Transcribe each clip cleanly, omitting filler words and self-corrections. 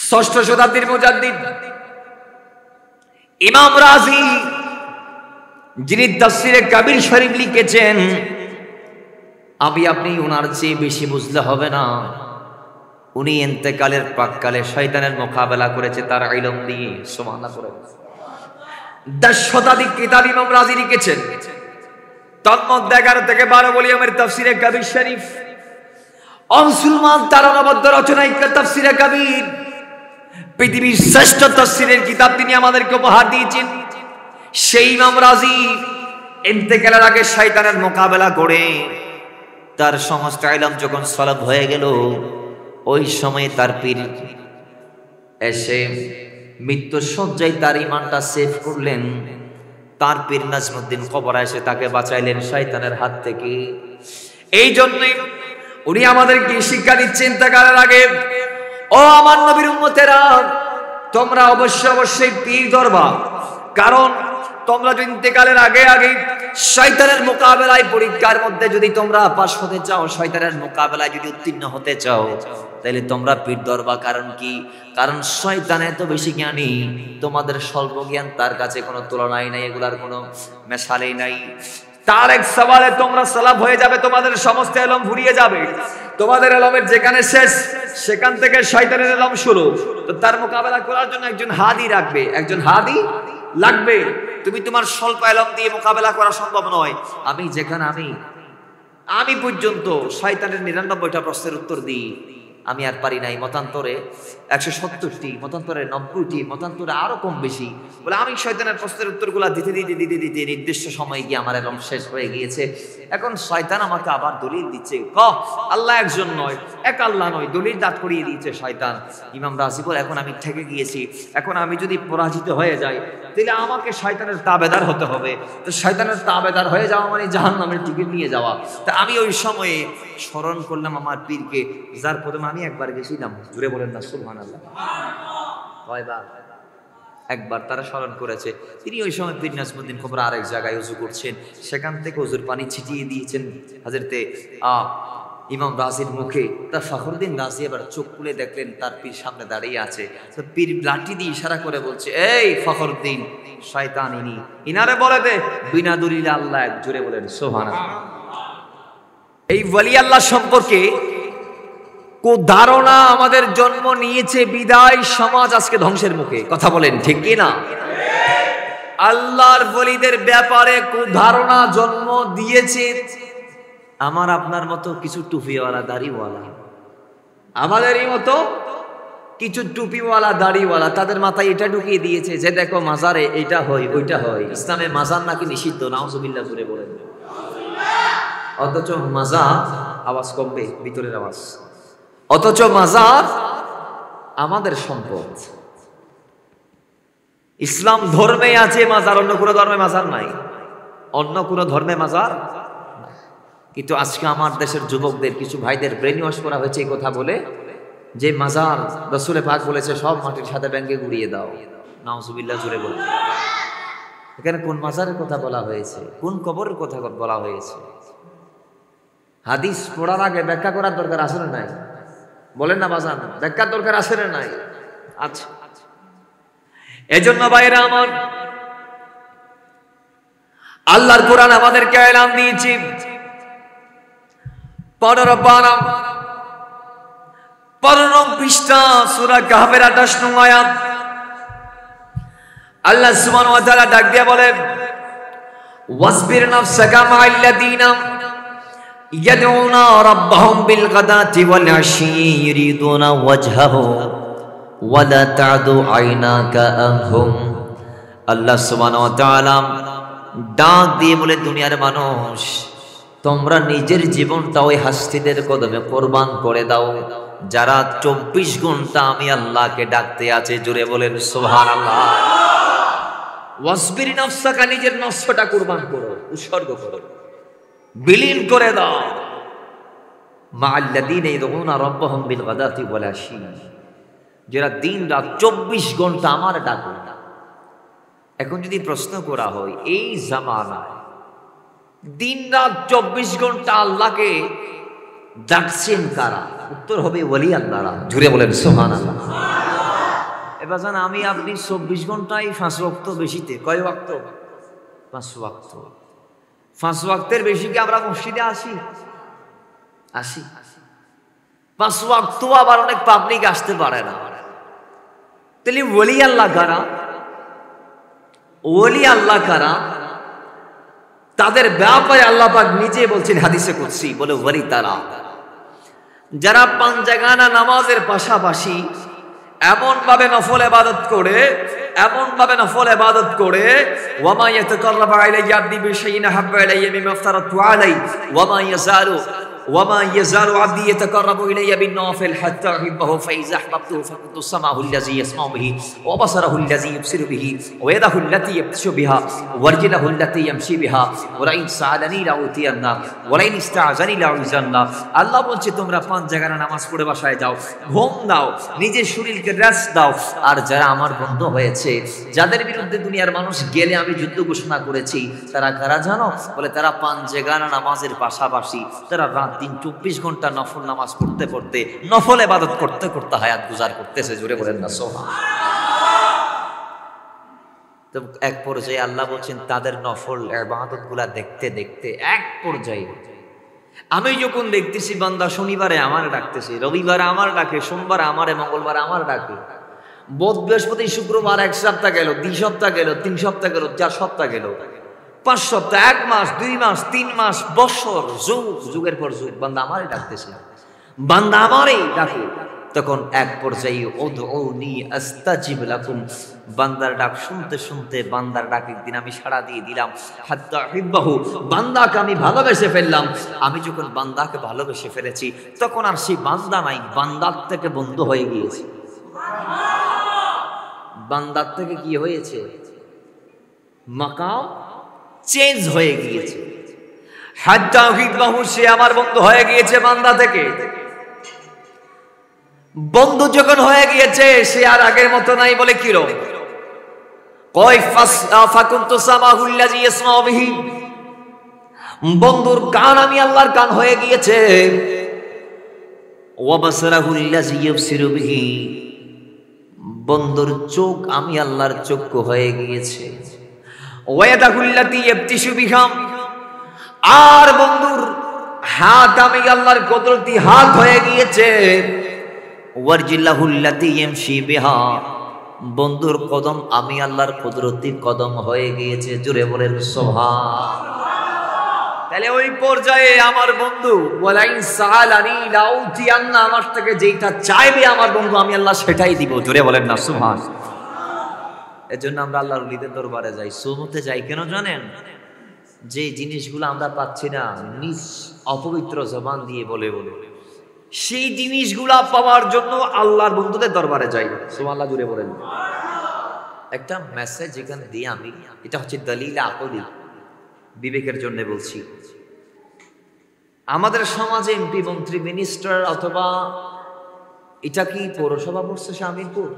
ষষ্ঠ শতাব্দীর মুজাদ্দিদ ইমাম রাজি, যিনি তাফসিরে কাবির শরীফ লিখেছেন, আমি আপনি ওনার চেয়ে বেশি বুঝলে হবে না। উনি ইন্তেকালের প্রাক্কালে শয়তানের মোকাবেলা করেছে তার ইলম দিয়ে। সুবহানাল্লাহ। 10 শতাধিক কিতাব ইমাম রাজি লিখেছেন। তন্মধ্যে 11 থেকে 12 ভলিউমের তাফসিরে কাবির শরীফ, মুসলমান তার অনবদ্য রচনা তাফসিরে কাবির, পৃথিবীর শ্রেষ্ঠ তাফসিরের কিতাব তিনি আমাদেরকে উপহার দিয়েছেন। সেই ইমাম রাজি ইন্তেকালের আগে শয়তানের মোকাবেলা করে তার সমস্ত ইলম যখন সলব হয়ে গেল, ওই সময় তার পীর এসে মৃত্যুর শয্যায় তার ইমানটা সেভ করলেন। তার পীর নাজমুদ্দিন কবরা এসে তাকে বাঁচাইলেন শয়তানের হাত থেকে। এই জন্যই উনি আমাদেরকে শিক্ষা দিচ্ছেন ইন্তেকালের আগে, ও আমার নবীর উম্মতেরা, তোমরা অবশ্যই পীর ধরবা। কারণ তোমরা যদি ইন্তেকালের আগে শয়তানের মোকাবেলায়, পরীক্ষার মধ্যে যদি তোমরা পাস হতে চাও, শয়তানের মোকাবেলায় যদি উত্তীর্ণ হতে চাও, তাহলে তোমরা পীর ধরবা। কারণ কি? কারণ শয়তান এত বেশি জ্ঞানী, তোমাদের স্বল্প জ্ঞান তার কাছে কোনো তুলনাই নাই, এগুলার কোনো মেশালেই নাই। তার এক সওয়ালে তোমরা সালাফ হয়ে যাবে, তোমাদের সমস্ত ইলম ভুলিয়ে যাবে। তোমাদের ইলমের যেখানে শেষ, সেখান থেকে শয়তানের ইলম শুরু। তো তার মোকাবেলা করার জন্য একজন হাদি রাখবে, একজন হাদি লাগবে। তুমি তোমার স্বল্প ইলম দিয়ে মোকাবেলা করা সম্ভব নয়। আমি যেখানে আমি পর্যন্ত শয়তানের 99টা প্রশ্নের উত্তর দিই, আমি আর পারি নাই। মতান্তরে 170টি, মতান্তরে 90টি, মতান্তরে আরো কম বেশি। বলে আমি শয়তানের প্রশ্নের উত্তরগুলা দিতে নির্দিষ্ট সময় গিয়ে আমার ইলম শেষ হয়ে গিয়েছে। এখন শয়তান আমাকে আবার দলিল দিচ্ছে, আল্লাহ একজন নয়, এক আল্লাহ নয়, দলিল দাঁত করিয়ে দিয়েছে শয়তান। ইমাম রাজি বলে, এখন আমি ঠেকে গিয়েছি। এখন আমি যদি পরাজিত হয়ে যাই, তাহলে আমাকে শয়তানের তাবেদার হতে হবে। তো শয়তানের তাবেদার হয়ে যাওয়া মানে জাহান্নামের টিকিট নিয়ে যাওয়া। তা আমি ওই সময়ে স্মরণ করলাম আমার পীরকে, যার প্রথমে আমি একবার গেছিলাম। জুড়ে বলেন না সুবহানাল্লাহ। কয়বার? একবার তারা স্মরণ করেছে। তিনি ওই সময় পীর নাজমুদ্দিন কবরা আরেক জায়গায় ওযু করছেন, সেখান থেকে ওযুর পানি ছিটিয়ে দিয়েছেন হযরতে ইমাম রাজির মুখে। তার ফখরুদ্দিন রাজি এবার চোখ খুলে দেখলেন তার পীর সামনে দাঁড়িয়ে আছে। তো পীর লাঠি দিয়ে ইশারা করে বলছে, এই ফখরুদ্দিন, শয়তান ইনারে বলে দে বিনা দলিলে আল্লাহ এক। জুড়ে বলেন সুবহানাল্লাহ। এই ওলি আল্লাহ সম্পর্কে ধারণা আমাদের জন্ম নিয়েছে বিদায় সমাজ আজকে ধ্বংসের মুখে। কথা বলেন ঠিক কি না? আল্লাহর ওলিদের ব্যাপারে ধারণা জন্ম দিয়েছে আমার আপনার মতো কিছু টুপিওয়ালা দাড়িওয়ালা, আমাদেরই মতো কিছু টুপিওয়ালা দাড়িওয়ালা। তাদের মাথায় এটা ঢুকিয়ে দিয়েছে যে দেখো মাজারে এটা হয় ওইটা হয়, ইসলামে মাজার নাকি নিষিদ্ধ। নাউজুবিল্লাহ করে বলেন। অথচ মাজার, আওয়াজ কমবে, ভিতরের আওয়াজ, অথচ মাজার আমাদের সম্পদ। ইসলাম ধর্মে আছে মাজার, অন্য কোনো ধর্মে মাজার নাই, অন্য কোনো ধর্মে মাজার। কিন্তু আজকে আমার দেশের যুবকদের কিছু ভাইদের ব্রেন ওয়াশ করা হয়েছে এই কথা বলে যে মাজার, রাসূলে পাক বলেছে সব মাটির সাথে ব্যাঙ্গে গুড়িয়ে দাও। নাউজুবিল্লাহ জুড়ে বলে। এখানে কোন মাজারের কথা বলা হয়েছে, কোন কবরের কথা বলা হয়েছে? হাদিস পড়ার আগে ব্যাখ্যা করার দরকার আছে না নাই? বলেন না বাজান, ব্যাখ্যার দরকার আছে না নাই? আচ্ছা, এজন্য ভাইরা আমার, আল্লাহর কোরআন আমাদেরকে এলান দিয়েছে 15 পৃষ্ঠা সূরা কাহফের 28 নং আয়াত। আল্লাহ সুবহানাহু ওয়া তাআলা ডাক দিয়ে বলেন, ওয়াসবির নাফসাকা মা'আল্লাযীনা ইয়াদউনা রাব্বাহুম বিল গাদাতি ওয়াল আশি ইউরিদুনা ওয়াজহাহু ওয়া লা তা'দু আইনাকা আনহুম। আল্লাহ সুবহানাহু ওয়া তাআলা ডাক দিয়ে বলে, দুনিয়ার মানুষ, তোমরা নিজের জীবনটা ওই হাসতিদের কদমে কোরবান করে দাও যারা 24 ঘন্টা আমি আল্লাহকে ডাকতে আছে। জুড়ে বলেন সুবহানাল্লাহ। ওয়াসবির নাফসাকা, নিজের নফসটা কুরবান করো, উৎসর্গ করো, বিলীন করে দাও। মা'আল্লাযীনা ইয়াদউনা রাব্বাহুম বিল গাদাতি ওয়াল আশি, যারা দিন রাত 24 ঘন্টা আমার ডাকে। এখন যদি প্রশ্ন করা হয়, এই জামানায় দিন রাত 24 ঘন্টা আল্লাহকে ডাকছেন কারা? উত্তর হবে ওলি আল্লাহরা। জুড়ে বলেন সুবহানাল্লাহ। এবার জান আমি আপনি 24 ঘন্টায় 5 ওয়াক্ত বেশিতে কয় ওয়াক্ত? 5 ওয়াক্ত। 5 ওয়াক্তের বেশি কি আমরা মসজিদে আসি? 5 ওয়াক্ত আবার অনেক পাবলিক আসতে পারে না। তাহলে ওলি আল্লাহ কারা? ওলি আল্লাহ কারা? তাদের ব্যাপারে আল্লাহ পাক নিজে বলছেন হাদিসে কুদসি, বলে ওলি তারা যারা পাঞ্জাগানা নামাজের পাশাপাশি এমন ভাবে নফল ইবাদত করে ওয়ামা ইয়াতাকাররাবু ইলাইয়া আবদি বিশাইইন আহাব্বা ইলাইয়া মিম্মা আফতারাতু আলাইহি ওয়ামা ইয়াজালু আবদি ইয়াতাকাররাবু ইলাইয়া বিন-নওয়াফিল হাত্তা উহিব্বাহু ফাইযা আহবাবতুহু ফাকুনতু সামাহু আল্লাযী ইয়াসমাউ বিহি ওয়া বাসারাহু আল্লাযী ইবসিরু বিহি ওয়া ইয়াদাহু আল্লাতী ইয়াবতিশু বিহা ওয়া রিজলাহু আল্লাতী ইয়ামশি বিহা ওয়া লাইন সাআলানী লাউতিয়ান্না ওয়া লাইন ইস্তাআযানী লাউইজান্না। আল্লাহ বলছে তোমরা 5 জায়গায় নামাজ পড়ে বাসায় যাও, ঘুম দাও, নিজের শরীরকে রেস্ট দাও। আর যারা আমার বন্ধু হয়েছে, যাদের বিরুদ্ধে দুনিয়ার মানুষ গেলে আমি যুদ্ধ ঘোষণা করেছি, তারা কারা জানো? বলে তারা 5 জায়গায় নামাজের পাশাপাশি তারা রাত দিন 24 ঘন্টা নফল নামাজ পড়তে নফল ইবাদত করতে হায়াত গুজার করতেছে। জোরে বলেন না সুবহানাল্লাহ। তো এক পর্যায়ে আল্লাহ বলছেন তাদের নফল ইবাদত গুলা দেখতে এক পর্যায়ে আমি যখন দেখতেছি বান্দা শনিবারে আমার ডাকতেছে, রবিবারে আমার ডাকে, সোমবার আমারে, মঙ্গলবার আমার ডাকে, বুধ বৃহস্পতি শুক্রবার 1 সপ্তাহ গেল, 2 সপ্তাহ গেল, 3 সপ্তাহ গেল, 4 সপ্তাহ গেল, 5 সপ্তাহ, 1 মাস, 2 মাস, 3 মাস, বছর, যুগের পর যুগ বান্দা আমারই ডাকতেছে, বান্দা আমারই ডাকে। তখন এক পর্যায়ে উদউনি আস্তাজিব লাকুম, বান্দার ডাক শুনতে বান্দার ডাক একদিন আমি সাড়া দিয়ে দিলাম। হাত্তা উহিব্বাহু, বান্দাকে আমি ভালোবেসে ফেললাম। আমি যখন বান্দাকে ভালোবেসে ফেলেছি তখন আর সেই বান্দা নাই, বান্দার থেকে বন্ধু হয়ে গিয়েছে। বান্দার থেকে কি হয়েছে? মাকাম চেঞ্জ হয়ে গিয়েছে। হাত্তা উহিব্বাহু, সে আমার বন্ধু হয়ে গিয়েছে বান্দা থেকে। বন্ধু যখন হয়ে গিয়েছে সে আর আগের মতো নাই। বলে কিরকম? কয় ফাকুনতু সামাহু আল্লাযী ইয়াসমাউ বিহি, বন্ধুর কান আমি আল্লাহর কান হয়ে গিয়েছে। ওয়া বাসারাহু আল্লাযী ইবসিরু বিহি, বন্ধুর চোখ আমি আল্লাহর চক্ষু হয়ে গিয়েছে। ওয়া ইয়াদাহু আল্লাতী ইয়াবতিশু বিহা, আর বন্ধুর হাত আমি আল্লাহর কুদরতি হাত হয়ে গিয়েছে। ওয়ারজিল্লাহু আল্লাতী ইয়ামশি বিহা, বন্ধুর কদম আমি আল্লাহর কুদরতি কদম হয়ে গিয়েছে। জোরে বলেন সুবহানাল্লাহ। তাহলে ওই পর্যায়ে আমার বন্ধু ওয়ালাইন সাআলানী লাউতিয়ান্না, আমার থেকে যেটা চাইবে আমার বন্ধু আমি আল্লাহ সেটাই দিব। জোরে বলেন না সুবহানাল্লাহ। এজন্য আমরা আল্লাহর ওলিদের দরবারে যাই, সুন্নতে যাই। কেন জানেন? যে জিনিসগুলো আমরা পাচ্ছি না নিজ অপবিত্র জবান দিয়ে বলে সেই জিনিসগুলা পাওয়ার জন্য আল্লাহর বন্ধুদের দরবারে যাই। সুবহানাল্লাহ, জুড়ে বলেন। একটা মেসেজ এখানে দিয়ে আমি, এটা হচ্ছে দলিল আকলি, বিবেকের জন্য বলছি। আমাদের সমাজে এমপি, মন্ত্রী, মিনিস্টার অথবা এটা কি পৌরসভা পড়ছে শামিরপুর?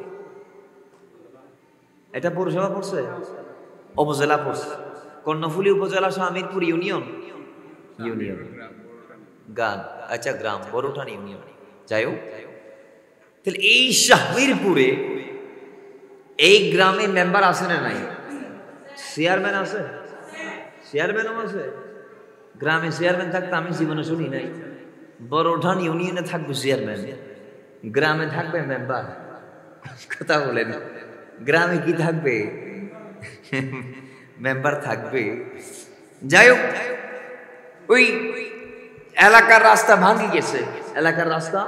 এটা পৌরসভা পড়ছে? উপজেলা পড়ছে। কর্ণফুলী উপজেলা শামিরপুর ইউনিয়ন গান, আচ্ছা গ্রাম বড়টান ইউনিয়ন। যাই হোক, তাহলে এই শামিরপুরে এই গ্রামে মেম্বার আছে না নাই? চেয়ারম্যান আছে, চেয়ারম্যানও আছে। গ্রামে চেয়ারম্যান থাকতে আমি জীবনে শুনি নাই। বড়টান ইউনিয়নে থাকবে চেয়ারম্যান, গ্রামে থাকবে মেম্বার। কথা বলেন, গ্রামে কি থাকবে? মেম্বার থাকবে। যাই হোক, ওই এলাকার রাস্তা ভাঙি গেছে, এলাকার রাস্তা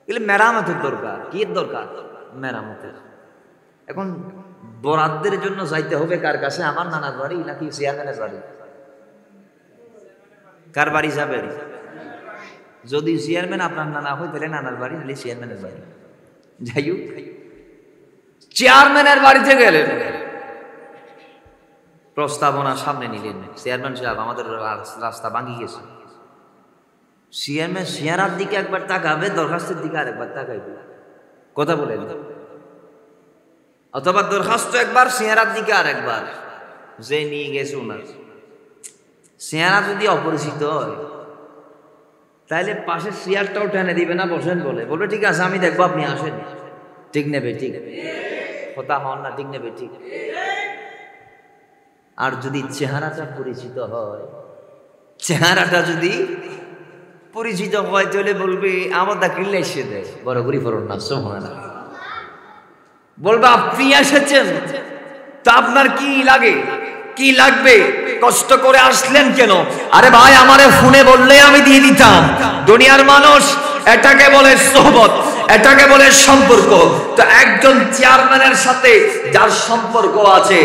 এগুলো মেরামতের দরকার। কি দরকার? মেরামতের। এখন বরাদ্দের জন্য যাইতে হবে কার কাছে? আমার নানার বাড়ি নাকি চেয়ারম্যানের বাড়ি? কার বাড়ি যাবেন? যদি চেয়ারম্যান আপনার নানা হয় তাহলে নানার বাড়ি, নাহলে চেয়ারম্যানের বাড়ি। যাই হোক, চেয়ারম্যানের বাড়িতে গেলেন, প্রস্তাবনা সামনে নিলেন। চেয়ারম্যান সাহেব, আমাদের রাস্তা ভাঙি গেছে। চেয়ারম্যান চেয়ারার দিকে একবার তাকাবে, দরখাস্তের দিকে আরেকবার তাকাইবে। কথা বলেন। অথবা দরখাস্ত একবার, চেয়ারার দিকে আরেকবার। যে নিয়ে গেছে ওনার চেয়ারা যদি অপরিচিত হয় তাহলে পাশের চেয়ারটাও টেনে দিবে না, বসেন বলে, বলবে ঠিক আছে আমি দেখবো, আপনি আসেন। ঠিক নেবে ঠিক কথা হন না, ঠিক নেবে ঠিক। আর যদি চেহারাটা পরিচিত হয়, চেহারাটা যদি পরিচিত হয় তাহলে বলবে আমার দাকিলে এসে দেয় বড় করি ফরন না সুবহানাল্লাহ। বলবে আপনি এসেছেন তা আপনার কি লাগে, কি লাগবে, কষ্ট করে আসলেন কেন? আরে ভাই আমারে ফোনে বললে আমি দিয়ে দিতাম। দুনিয়ার মানুষ এটাকে বলে সোহবত, এটাকে বলে সম্পর্ক। তো একজন চেয়ারম্যানের সাথে যার সম্পর্ক আছে,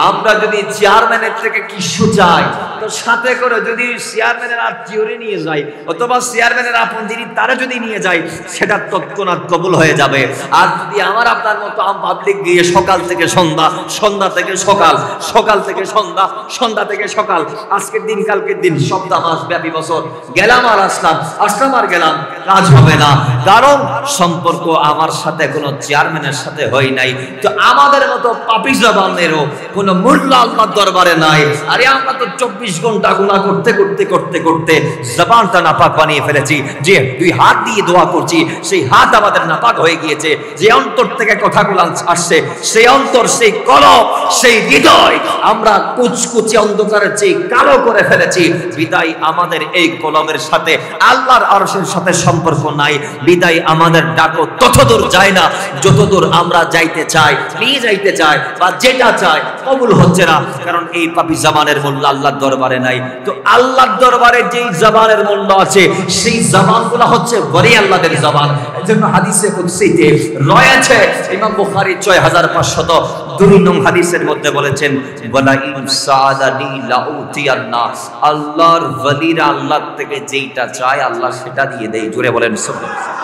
আমরা যদি চেয়ারম্যানের থেকে কিছু চাই তো সাথে করে যদি চেয়ারম্যানের আত্মীয়রে নিয়ে যাই অথবা চেয়ারম্যানের আপন যিনি তারা যদি নিয়ে যায়, সেটা তৎক্ষণাৎ কবুল হয়ে যাবে। আর যদি আমার আপনার মতো আম পাবলিক গিয়ে সকাল থেকে সন্ধ্যা, সন্ধ্যা থেকে সকাল, সকাল থেকে সন্ধ্যা, সন্ধ্যা থেকে সকাল, আজকের দিন কালকের দিন, সপ্তাহ মাস ব্যাপী বছর গেলাম আর আসলাম, আসলাম আর গেলাম, কাজ হবে না। কারণ সম্পর্ক আমার সাথে কোনো চেয়ারম্যানের সাথে হয় নাই। তো আমাদের মতো পাপী জবানেরও কোনো মূল্য আল্লাহর দরবারে নাই। আরে আমরা তো 24 ঘন্টা গুনাহ করতে করতে করতে করতে জবানটা নাপাক বানিয়ে ফেলেছি। যে দুই হাত দিয়ে দোয়া করছি সেই হাত আমাদের নাপাক হয়ে গিয়েছে। যে অন্তর থেকে কথাগুলো আসছে সেই অন্তর, সেই কলব, সেই হৃদয় আমরা কুচকুচে অন্ধকারের চেয়ে কালো করে ফেলেছি। বিদায় আমাদের এই কলমের সাথে আল্লাহর আরশের সাথে সম্পর্ক নাই। বিদায় আমাদের ডাকও ততদূর যায় না যতদূর আমরা যাইতে চাই, নিয়ে যাইতে চাই, বা যেটা চাই কবুল হচ্ছে না। কারণ এই পাপী জবানের মূল্য আল্লাহর দরবারে নাই। তো আল্লাহর দরবারে যেই জবানের মূল্য আছে সেই জবানগুলো হচ্ছে বড়ই আল্লাহর জবান। এজন্য হাদিসে কুদসিতে রয়েছে, ইমাম বুখারী 6502 নং হাদিসের মধ্যে বলেছেন, ওয়ালা ইনসাদানি লাউতিয়ান্না, আল্লাহর ওয়ালিরা আল্লাহ থেকে যেইটা চায় আল্লাহ সেটা দিয়ে দেয়। জোরে বলেন সুবহানাল্লাহ।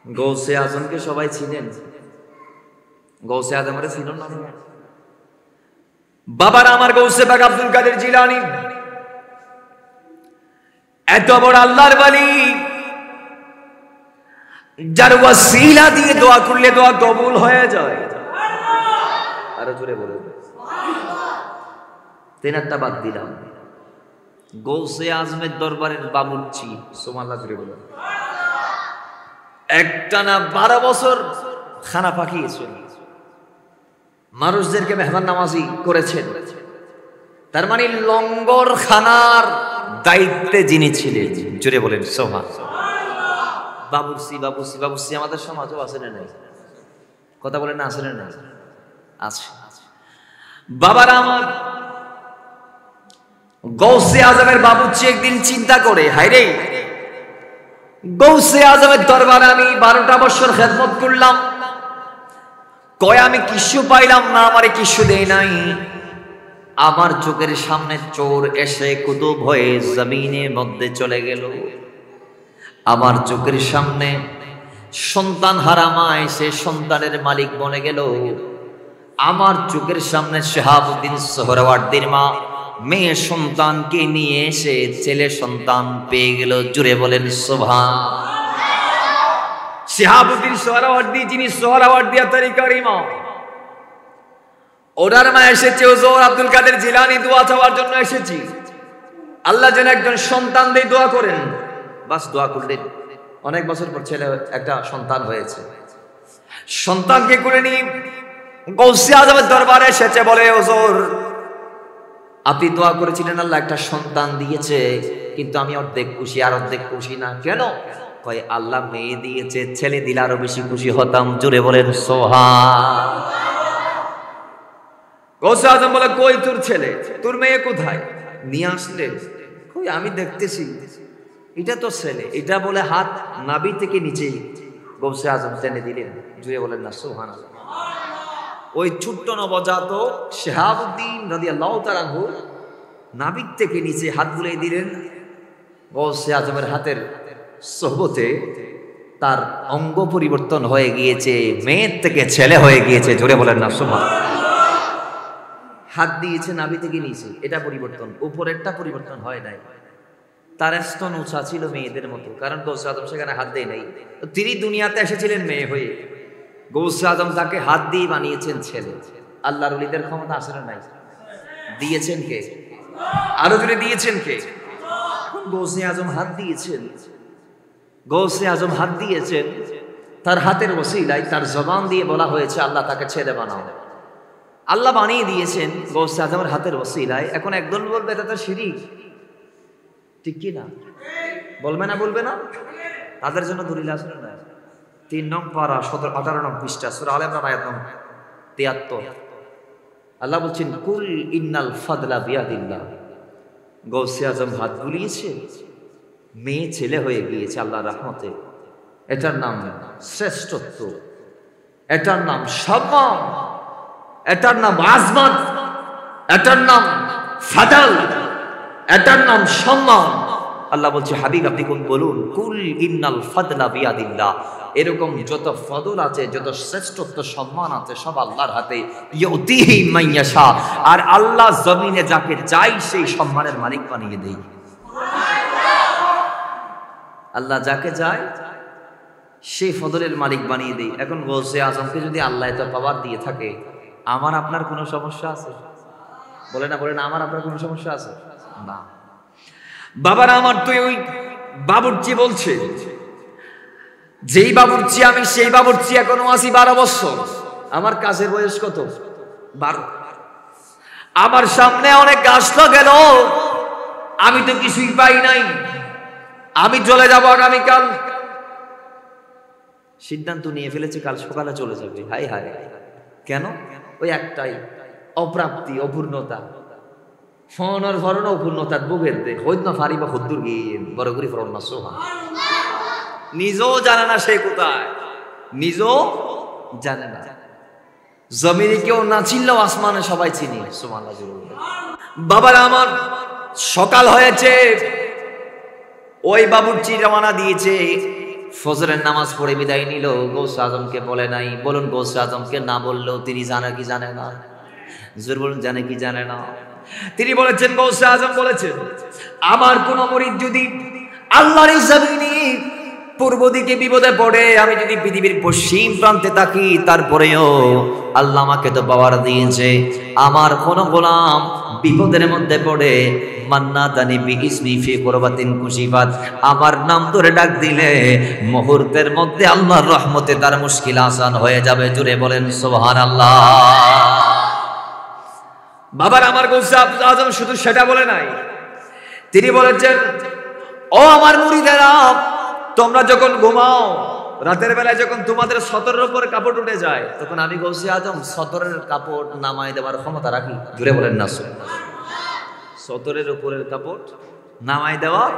গৌসে আজমকে সবাই চিনেন? গৌসে আজমের চিনেন না? বাবার আমার গৌসে পাক আব্দুল কাদের জিলানী এত বড় আল্লাহর ওয়ালি, যার ওয়াসিলা দিয়ে দোয়া করলে দোয়া কবুল হয়ে যায়। আরো জোরে বলুন সুবহানাল্লাহ। তিনারটা বাদ দিলাম, গৌসে আজমের দরবারের বাবুর্চি, সুবহানাল্লাহ জোরে বলুন। একটানা 12 বছর খানা পাকিয়েছেন, মানুষদেরকে মেহমান নামাজি করেছেন। তার মানে লঙ্গর খানার দায়িত্বে যিনি ছিলেন, জোরে বলেন সুবহানাল্লাহ। বাবুর্চি বাবুর্চি বাবুর্চি আমাদের সমাজও আছে না নাই? কথা বলেন না, আছে না নাই? আছে। বাবার আমার গৌসে আজমের বাবুর্চি একদিন চিন্তা করে, হায়রে গৌসে আজমের দরবারে আমি 12টা বছর খেদমত করলাম, কয় আমি কিছু পাইলাম না, আমারে কিছু দেই নাই। আমার চোখের সামনে চোর এসে কুতুব হয়ে জমিনের মধ্যে চলে গেল। আমার চোখের সামনে সন্তান হারা মা এসে সন্তানের মালিক বনে গেল। আমার চোখের সামনে শাহাবুদ্দিন সোহরাওয়ার্দীর মা মেয়ে সন্তানকে নিয়ে এসে ছেলে সন্তান পেয়ে গেল। জুড়ে বলেন সুবহানাল্লাহ। শাহাবুদ্দিন সোহরাওয়ার্দী, যিনি সোহরাওয়ার্দিয়া তরিকার ইমাম, ওনার মা এসেছে হুজুর আব্দুল কাদের জিলানী দোয়া চাওয়ার জন্য এসেছি, আল্লাহ যেন একজন সন্তান দিয়ে দোয়া করেন। বাস দোয়া করলেন। অনেক বছর পর ছেলে একটা সন্তান হয়েছে। সন্তানকে করে নিয়ে গৌসে আজমের দরবারে এসেছে, বলে হুজুর আপনি দোয়া করেছিলেন আল্লাহ একটা সন্তান দিয়েছে, কিন্তু আমি অর্ধেক খুশি আর অর্ধেক খুশি না। কেন? কয় আল্লাহ মেয়ে দিয়েছে, ছেলে দিলে আরো বেশি খুশি হতাম। জোরে বলেন সুবহানাল্লাহ। গৌসে আজম বলে, কই তোর ছেলে, তোর মেয়ে কোথায়? নিয়ে আসলেন। কই আমি দেখতেছি এটা তো ছেলে। এটা বলে হাত নাভি থেকে নিচে গৌসে আজম টেনে দিলেন। জুড়ে বলেন না সুবহানাল্লাহ। ওই ছোট্ট নবজাতক শাহাবুদ্দিন রাদিয়াল্লাহু তাআলা আনহু নাভির থেকে নিচে হাত বুলিয়ে দিলেন। গৌসে আজমের হাতের সোহবতে তার অঙ্গ পরিবর্তন হয়ে গিয়েছে, মেয়ের থেকে ছেলে হয়ে গিয়েছে। জোরে বলেন না সুবহানাল্লাহ। হাত দিয়েছে নাভি থেকে নিচে, এটা পরিবর্তন, উপরেরটা পরিবর্তন হয় নাই। তার স্তন উঁচা ছিল মেয়েদের মতো, কারণ গৌসে আজম সেখানে হাত দেয় নাই। তিনি দুনিয়াতে এসেছিলেন মেয়ে হয়ে, গৌসে আজম তাকে হাত দিয়ে বানিয়েছেন ছেলে। আল্লাহর ওলিদের ক্ষমতা আছে না নাই? দিয়েছেন কে? আরো জোরে দিয়েছেন কে? গৌসে আজম হাত দিয়েছেন। গৌসে আজম হাত দিয়েছেন, তার হাতের ওসিলায়, তার জবান দিয়ে বলা হয়েছে আল্লাহ তাকে ছেলে বানাও। আল্লাহ বানিয়ে দিয়েছেন গৌসে আজমের হাতের ওসিলায়। এখন একদল বলবে এটা তো শিরক, ঠিক কি না? বলবে না? বলবে না? তাদের জন্য দলিল আছে না? 3 নং পারা 17-18 নং পৃষ্ঠা সূরা আলে ইমরান আয়াত নং 73। আল্লাহ বলছেন কুল ইন্নাল ফাদলা বিয়াদিল্লাহ। গৌসে আজম হাত বুলিয়েছে, মেয়ে ছেলে হয়ে গিয়েছে আল্লাহর রহমতে। এটার নাম শ্রেষ্ঠত্ব, এটার নাম সম্মান, এটার নাম আজমত, এটার নাম ফাদল, এটার নাম সম্মান। আল্লাহ বলছে হাবিব আপনি কোন বলুন কুল ইন্নাল ফাদলা বিয়াদিল্লাহ। এরকম যত ফদল আছে, যত শ্রেষ্ঠত্ব সম্মান আছে সব আল্লাহর হাতে। ইউতিহি মাইয়াশা, আর আল্লাহ জমিনে যাকে চাই সেই সম্মানের মালিক বানিয়ে দেয়। আল্লাহ যাকে চায় সেই ফদলের মালিক বানিয়ে দেয়। এখন গৌসে আজমকে যদি আল্লাহ এত পাওয়ার দিয়ে থাকে, আমার আপনার কোনো সমস্যা আছে? বলে না, বলে না, আমার আপনার কোনো সমস্যা আছে না। বাবার আমার তো ওই বাবুর্চি বলছে, যেই বাবুর্চি আমি সেই বাবুর্চি এখনো আছি 12 বছর। আমার কাজের বয়স কত? 12। আমার সামনে অনেক গাছ গেল, আমি তো কিছুই পাই নাই। আমি চলে যাব আগামীকাল। সিদ্ধান্ত নিয়ে ফেলেছে কাল সকালে চলে যাবে। হাই হাই, কেন? ওই একটাই অপ্রাপ্তি, অপূর্ণতা। ফোনের ভরণ অপূর্ণতার বুকের দেখ হইত না ফারি বা হদ্দুর গিয়ে বড় করে ফরন না সোহা। নিজেও জানে না সে কোথায়, নিজেও জানে না। জমিনে কেউ না চিনলেও আসমানে সবাই চিনি। সুবহানাল্লাহ। বাবারা আমার, সকাল হয়েছে, ওই বাবুর্চি রওনা দিয়েছে, ফজরের নামাজ পড়ে বিদায় নিল। গৌসে আজমকে বলে নাই। বলুন গৌসে আজমকে না বললেও তিনি জানে কি জানে না? জোর বলুন, জানে কি জানে না? তিনি বলেছেন, গৌসে আজম বলেছেন আমার কোন মুরিদ যদি আল্লাহর জমিনে পূর্ব দিকে বিপদে পড়ে, আমি যদি পৃথিবীর পশ্চিম প্রান্তে থাকি, তারপরেও আল্লাহ আমাকে তো পাওয়ার দিয়েছে। আমার কোন গোলাম বিপদের মধ্যে পড়ে মান্নাদানি বিইসমি ফি কুরবাতিন কুশিফাত, আমার নাম ধরে ডাক দিলে মুহূর্তের মধ্যে আল্লাহর রহমতে তার মুশকিল আসান হয়ে যাবে। জুড়ে বলেন সুবহানাল্লাহ। বাবার আমার গৌসে আজম শুধু সেটা বলে নাই, তিনি বলেছেন ও আমার মুরিদেরা, তোমরা যখন ঘুমাও রাতের বেলায়, যখন তোমাদের সতরের উপর কাপড় উঠে যায়, তখন আমি গৌসে আজম সতরের কাপড় নামাই দেওয়ার ক্ষমতা রাখি। জুড়ে বলেন না? সতরের উপরের কাপড় নামাই দেওয়ার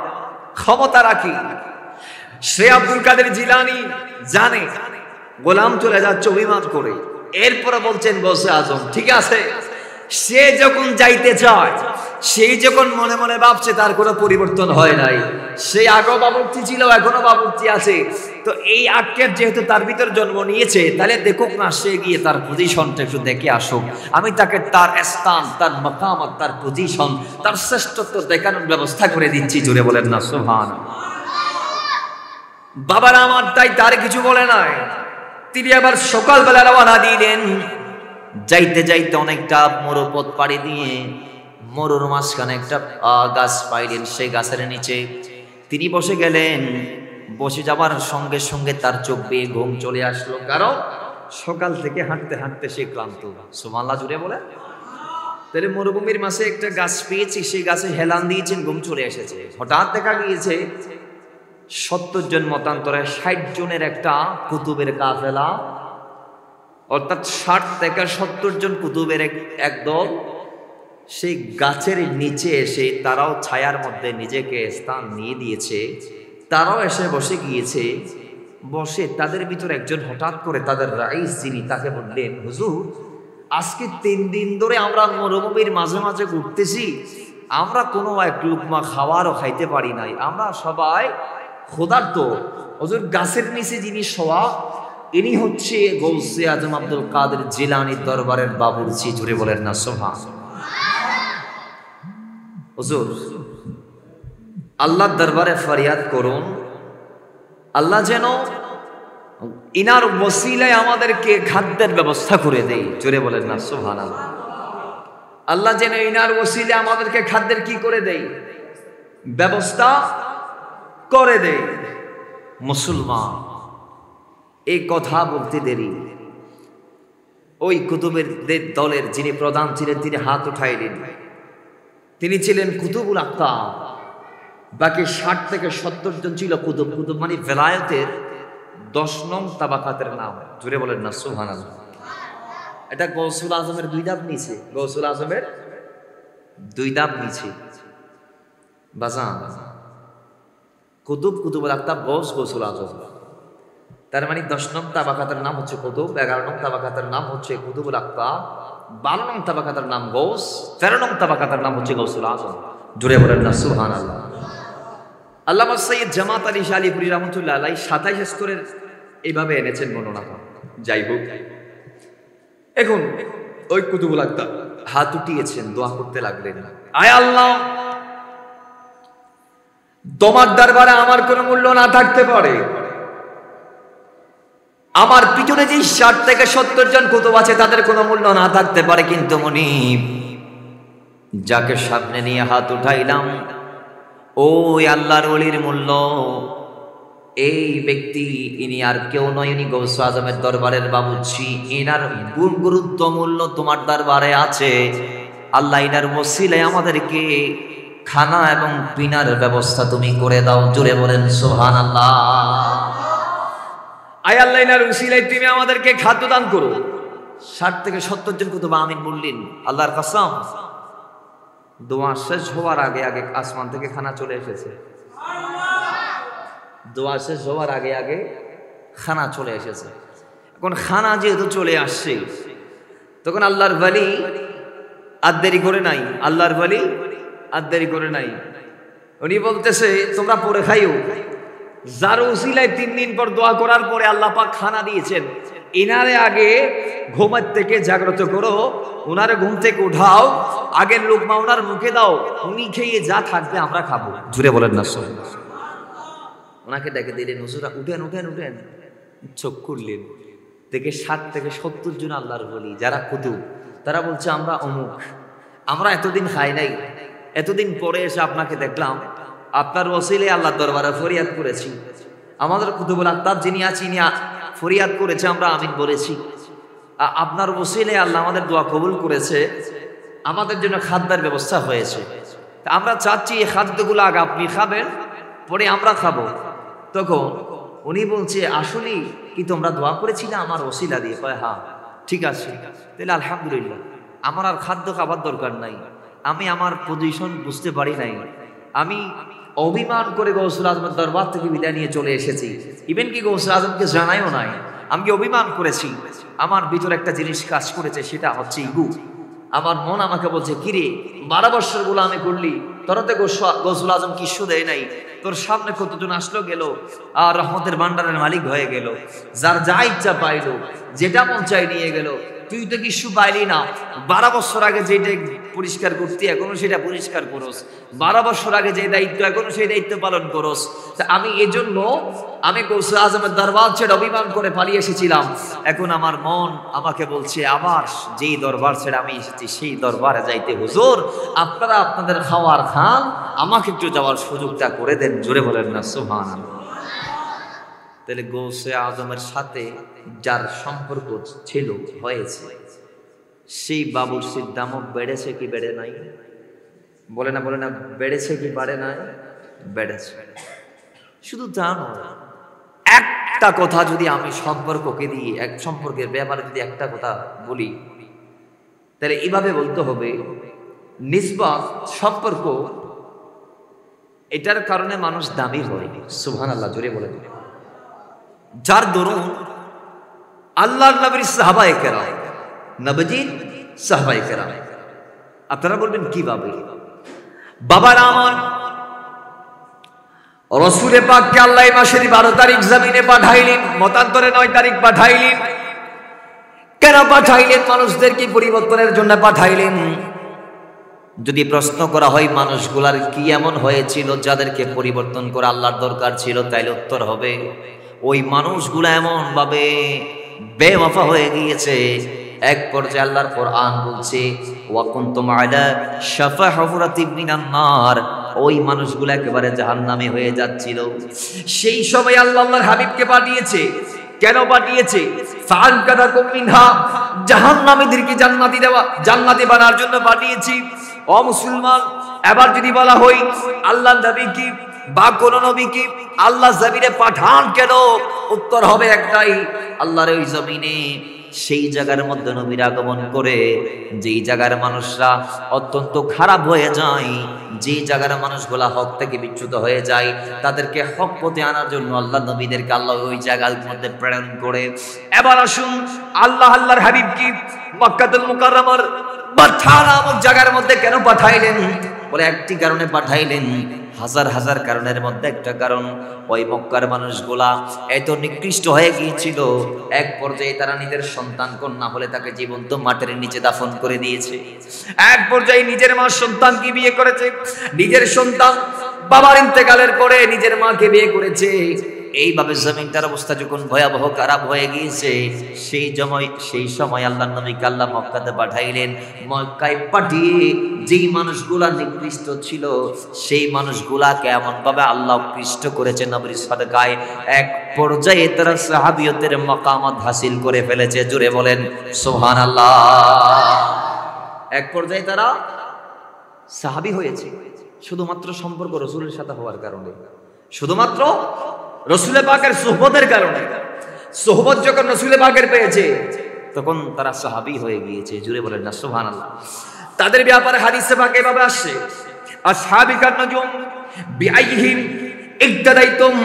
ক্ষমতা রাখি। সে আব্দুল কাদের জিলানী জানে গোলাম চলে যাচ্ছে অভিমান করে। এরপরে বলছেন গৌসে আজম ঠিক আছে, সে যখন যাইতে চায়, সেই যখন মনে মনে ভাবছে তার কোনো পরিবর্তন হয় নাই, সে আগেও বাবুর্চি ছিল, এখনো বাবুর্চি আছে, তো এই আক্ষেপ যেহেতু তার ভিতর জন্ম নিয়েছে, তাহলে দেখুক না, সে গিয়ে তার পজিশনটা একটু দেখে আসুক। আমি তাকে তার স্থান, তার মাকাম, তার পজিশন, তার শ্রেষ্ঠত্ব দেখানোর ব্যবস্থা করে দিচ্ছি। জুড়ে বলেন না সুবহানাল্লাহ। বাবারা আমার, তাই তার কিছু বলে নাই। তিনি আবার সকালবেলা রওনা দিলেন। যাইতে যাইতে অনেকটা মরুপথ পাড়ি দিয়ে মরুর মাঝখানে একটা গাছ পাইলেন। সেই গাছের নিচে তিনি বসে গেলেন। বসে যাবার সঙ্গে সঙ্গে তার চোখ বেয়ে ঘুম চলে আসলো, কারণ সকাল থেকে হাঁটতে হাঁটতে সে ক্লান্ত। সুবহানাল্লাহ জুড়ে বলে। তাহলে মরুভূমির মাঝে একটা গাছ পেয়েছি, সেই গাছে হেলান দিয়েছেন, ঘুম চলে এসেছে। হঠাৎ দেখা গিয়েছে 70 জন মতান্তরে 60 জনের একটা কুতুবের কাফেলা, অর্থাৎ 60 থেকে 70 জন কুতুবের একদল সেই গাছের নিচে এসে তারাও ছায়ার মধ্যে নিজেকে স্থান নিয়ে দিয়েছে। তারাও এসে বসে গিয়েছে। বসে তাদের ভিতর একজন হঠাৎ করে তাদের রাইস যিনি, তাকে বললেন হুজুর, আজকে 3 দিন ধরে আমরা মরুভূমির মাঝে মাঝে ঘুরতেছি, আমরা কোনো এক লুকমা খাওয়ারও খাইতে পারি নাই, আমরা সবাই ক্ষুধার্ত। হুজুর গাছের নিচে যিনি শোয়া, ইনি হচ্ছে গৌসে আজম আব্দুল কাদের জিলানীর দরবারের বাবুর্চি। জুড়ে বলেন না সুবহানাল্লাহ। হুজুর আল্লাহর দরবারে ফরিয়াদ করুন, আল্লাহ যেন ইনার ওসিলায় আমাদেরকে খাদ্যের ব্যবস্থা করে দেয়। জুড়ে বলেন না সুবহানাল্লাহ। আল্লাহ যেন ইনার ওসিলায় আমাদেরকে খাদ্যের কি করে দেয়? ব্যবস্থা করে দেয়। মুসলমান, এই কথা বলতে দেরি ওই কুতুবের দলের যিনি প্রধান ছিলেন তিনি হাত উঠাইলেন। তিনি ছিলেন কুতুবুল আকতাব। বাকি 60 থেকে 70 জন ছিল কুতুব। কুতুব মানে ভেলায়েতের 10 নং তাবাকাতের নাম। জুড়ে বলেন না সুবহানাল্লাহ। এটা গৌসুল আজমের 2 ধাপ নিচে। গৌসুল আজমের 2 ধাপ নিচে বাজান। কুতুব, কুতুবুল আকতাব, গৌসুল আজম। তার মানে 10 নং তাবাকাতের নাম হচ্ছে কুতুব, 11 নং তাবাকাতের নাম হচ্ছে কুতুবুল আকতাব, 12 নং তাবাকাতের নাম গৌস, 13 নং তাবাকাতের নাম হচ্ছে গৌসুল আজম। জুড়ে বলেন না সুবহানাল্লাহ। আল্লামা সৈয়দ জামাত আলী শাহ আলীপুরি রহমতুল্লাহ আলাইহি 27 স্তরের এইভাবে এনেছেন বর্ণনা। যাই হোক, এখন ওই কুতুবুল আকতাব হাত উঠিয়েছেন, দোয়া করতে লাগলেন, আয় আল্লাহ, তোমার দরবারে আমার কোনো মূল্য না থাকতে পারে, আমার পিছনে যে 60 থেকে 70 জন কুতুব আছে তাদের কোনো মূল্য না থাকতে পারে, কিন্তু মুনিব যাকে সামনে নিয়ে হাত উঠাইলাম ওই আল্লাহর ওলির মূল্য, এই ব্যক্তি ইনি আর কেউ নয়, ইনি গৌসে আজমের দরবারের বাবুর্চি। ইনার গুরুত্ব মূল্য তোমার দরবারে আছে। আল্লাহ ইনার ওসিলায় আমাদেরকে খানা এবং পিনার ব্যবস্থা তুমি করে দাও। জুড়ে বলেন সুবহানাল্লাহ। আয় আল্লাহ ইনার ওসিলায় তুমি আমাদেরকে খাদ্য দান করো। 60 থেকে 70 জন কুতুব আমিন বললেন। আল্লাহর কসম, দোয়া শেষ হওয়ার আগে আগে আসমান থেকে খানা চলে এসেছে। দোয়া শেষ হওয়ার আগে আগে খানা চলে এসেছে। এখন খানা যেহেতু চলে আসছে, তখন আল্লাহর ওয়ালি আর দেরি করে নাই। আল্লাহর ওয়ালি আর দেরি করে নাই। উনি বলতেছে তোমরা পরে খাইও। যার উসিলায় 3 দিন পর দোয়া করার পরে আল্লাহ পাক খানা দিয়েছেন, ইনারে আগে ঘুমের থেকে জাগ্রত করো, উনারে ঘুম থেকে উঠাও, আগের লোকমা উনার মুখে দাও, উনি খেয়ে যা থাকবে আমরা খাবো। জুড়ে বলেন না সুবহানাল্লাহ। ওনাকে ডেকে দিলেন, হুজুরা উঠেন উঠেন উঠেন। চোখ খুললেন, দেখে 60 থেকে 70 জন আল্লাহর ওলি যারা কুতুব, তারা বলছে আমরা অমুক, আমরা এতদিন খাই নাই, এতদিন পরে এসে আপনাকে দেখলাম, আপনার ওসিলে আল্লাহর দরবারে ফরিয়াদ করেছি, আমাদের কুতুবুল আকতাব যিনি আছি ইনি ফরিয়াদ করেছে, আমরা আমিন বলেছি, আপনার ওসিলে আল্লাহ আমাদের দোয়া কবুল করেছে, আমাদের জন্য খাদ্যের ব্যবস্থা হয়েছে, আমরা চাচ্ছি এই খাদ্যগুলো আগে আপনি খাবেন, পরে আমরা খাবো। তখন উনি বলছে আসলে কি তোমরা দোয়া করেছিলে আমার ওসিলা দিয়ে? কয় হ্যাঁ। ঠিক আছে, তাহলে আলহামদুলিল্লাহ, আমার আর খাদ্য খাবার দরকার নাই, আমি আমার পজিশন বুঝতে পারি নাই, আমি অভিমান করে গৌসুল আজমের দরবার থেকে বিদায় নিয়ে চলে এসেছি, ইভেন কি গৌসুল আজমকে জানাইও নাই, আমি কি অভিমান করেছি, আমার ভিতরে একটা জিনিস কাজ করেছে, সেটা হচ্ছে ইগু। আমার মন আমাকে বলছে কিরে 12 বছর গোলামি করলি, তোরতে গৌসুল আজম কিচ্ছু দেয় নাই, তোর সামনে কতজন আসলো গেল, আর রহমতের ভান্ডারের মালিক হয়ে গেল, যার যা ইচ্ছা পাইলো, যেটা মন চাই নিয়ে গেল, তুই তো কিছু পাইলি না। 12 বছর আগে যেটা পরিষ্কার করতি এখনো সেটা পরিষ্কার করস, 12 বছর আগে যে দায়িত্ব এখনো সেই দায়িত্ব পালন করস। আমি এজন্য আমি গৌসে আজমের দরবার ছেড়ে অভিমান করে পালিয়ে এসেছিলাম, এখন আমার মন আমাকে বলছে আবার যেই দরবার ছেড়ে আমি এসেছি সেই দরবারে যাইতে। হুজুর আপনারা আপনাদের খাওয়ার খান, আমাকে একটু যাওয়ার সুযোগটা করে দেন। জোরে বলেন না সুবহানাল্লাহ। তাহলে গৌসে আজমের সাথে যার সম্পর্ক ছিল হয়েছে, সেই বাবুর্চির দামও বেড়েছে কি বেড়ে নাই? বলে না বেড়েছে কি বাড়ে নাই? বেড়েছে। শুধু তা নয়, একটা কথা যদি আমি সম্পর্ককে দিয়ে এক সম্পর্কের ব্যাপারে যদি একটা কথা বলি, তাহলে এইভাবে বলতে হবে নিসবত সম্পর্ক, এটার কারণে মানুষ দামি হয়। সুবহানাল্লাহ, জোরে বলে দিন। যার দরুন আল্লাহর নবীর সাহাবায়ে কেরাম, নবীজির সাহাবায়ে কেরাম, আপনারা বলবেন কিভাবে? বাবারা আমার, রাসূলে পাককে আল্লাহ এই মাসের 12 তারিখ জমিনে পাঠাইলেন, মতান্তরে 9 তারিখ পাঠাইলেন। কেন পাঠাইলেন? মানুষদেরকে পরিবর্তনের জন্য পাঠাইলেন। যদি প্রশ্ন করা হয় মানুষগুলার কি এমন হয়েছিল যাদেরকে পরিবর্তন করা আল্লাহর দরকার ছিল, তাইলে উত্তর হবে ওই মানুষগুলা এমন ভাবে বেওয়াফা হয়ে গিয়েছে, এক পর্যায়ে আল্লাহর কোরআন বলছে ওয়া কুনতুম আলা শাফা হুফরাতিন মিনান নার, ওই মানুষগুলো একেবারে জাহান্নামে হয়ে যাচ্ছিল। সেই সময় আল্লাহ আল্লাহর হাবিবকে পাঠিয়েছে, কেন পাঠিয়েছে? ফাআনকাদাকুম মিনহা, জাহান্নামীদেরকে জান্নাতি বানার জন্য পাঠিয়েছি। ও মুসলমান, এবার যদি বলা হয় আল্লাহ নবী কি বা কোন নবী কি আল্লাহ জমিনে পাঠান কেন? উত্তর হবে একটাই, আল্লাহর ওই জমিনে সেই জায়গার মধ্যে নবীর আগমন করে যেই জায়গার মানুষরা অত্যন্ত খারাপ হয়ে যায়, যে জায়গার মানুষগুলা হক থেকে বিচ্যুত হয়ে যায়, তাদেরকে হক পথে আনার জন্য আল্লাহ নবীদেরকে আল্লাহ ওই জায়গার মধ্যে প্রেরণ করে। এবার আসুন, আল্লাহর হাবিব কি মক্কাতুল মুকাররমার বাথা নামক জায়গার মধ্যে কেন পাঠাইলেন? বলে একটি কারণে পাঠাইলেন, হাজার হাজার কারণের মধ্যে একটা কারণ, ওই মক্কার মানুষগুলা এত নিকৃষ্ট হয়ে গিয়েছিল, এক পর্যায়ে তারা নিজের সন্তান কন্যা হলে তাকে জীবন্ত মাটির নিচে দাফন করে দিয়েছে। এক পর্যায়ে নিজের মা সন্তানকে বিয়ে করেছে, নিজের সন্তান বাবার ইন্তেকালের পরে নিজের মাকে বিয়ে করেছে। এইভাবে জমিনটার অবস্থা যখন ভয়াবহ খারাপ হয়ে গিয়েছে, সেই সময় আল্লাহ নবীকে আল্লাহ মক্কাতে পাঠাইলেন। মক্কায় পাঠিয়ে যেই মানুষগুলা নিকৃষ্ট ছিল, সেই মানুষগুলাকে এমন ভাবে আল্লাহ কৃষ্ট করেছে নবীর সাদকায়, এক পর্যায়ে তারা সাহাবিয়তের মাকামাত হাসিল করে ফেলেছে। জুড়ে বলেন সুবহানাল্লাহ। এক পর্যায়ে তারা সাহাবী হয়েছে শুধুমাত্র সম্পর্ক রাসূলের সাথে হওয়ার কারণে, শুধুমাত্র রাসূলে পাকের সুহবতের কারণে। সুহবত যখন রাসূলে পাকের পেয়েছে, তখন তারা সাহাবী হয়ে গিয়েছে। জুড়ে বলেন না সুবহানাল্লাহ। তাদের ব্যাপারে হাদিসে পাকে এভাবে আসছে, আসহাবিকান নজুম বিআইহিম ইহতাদাইতুম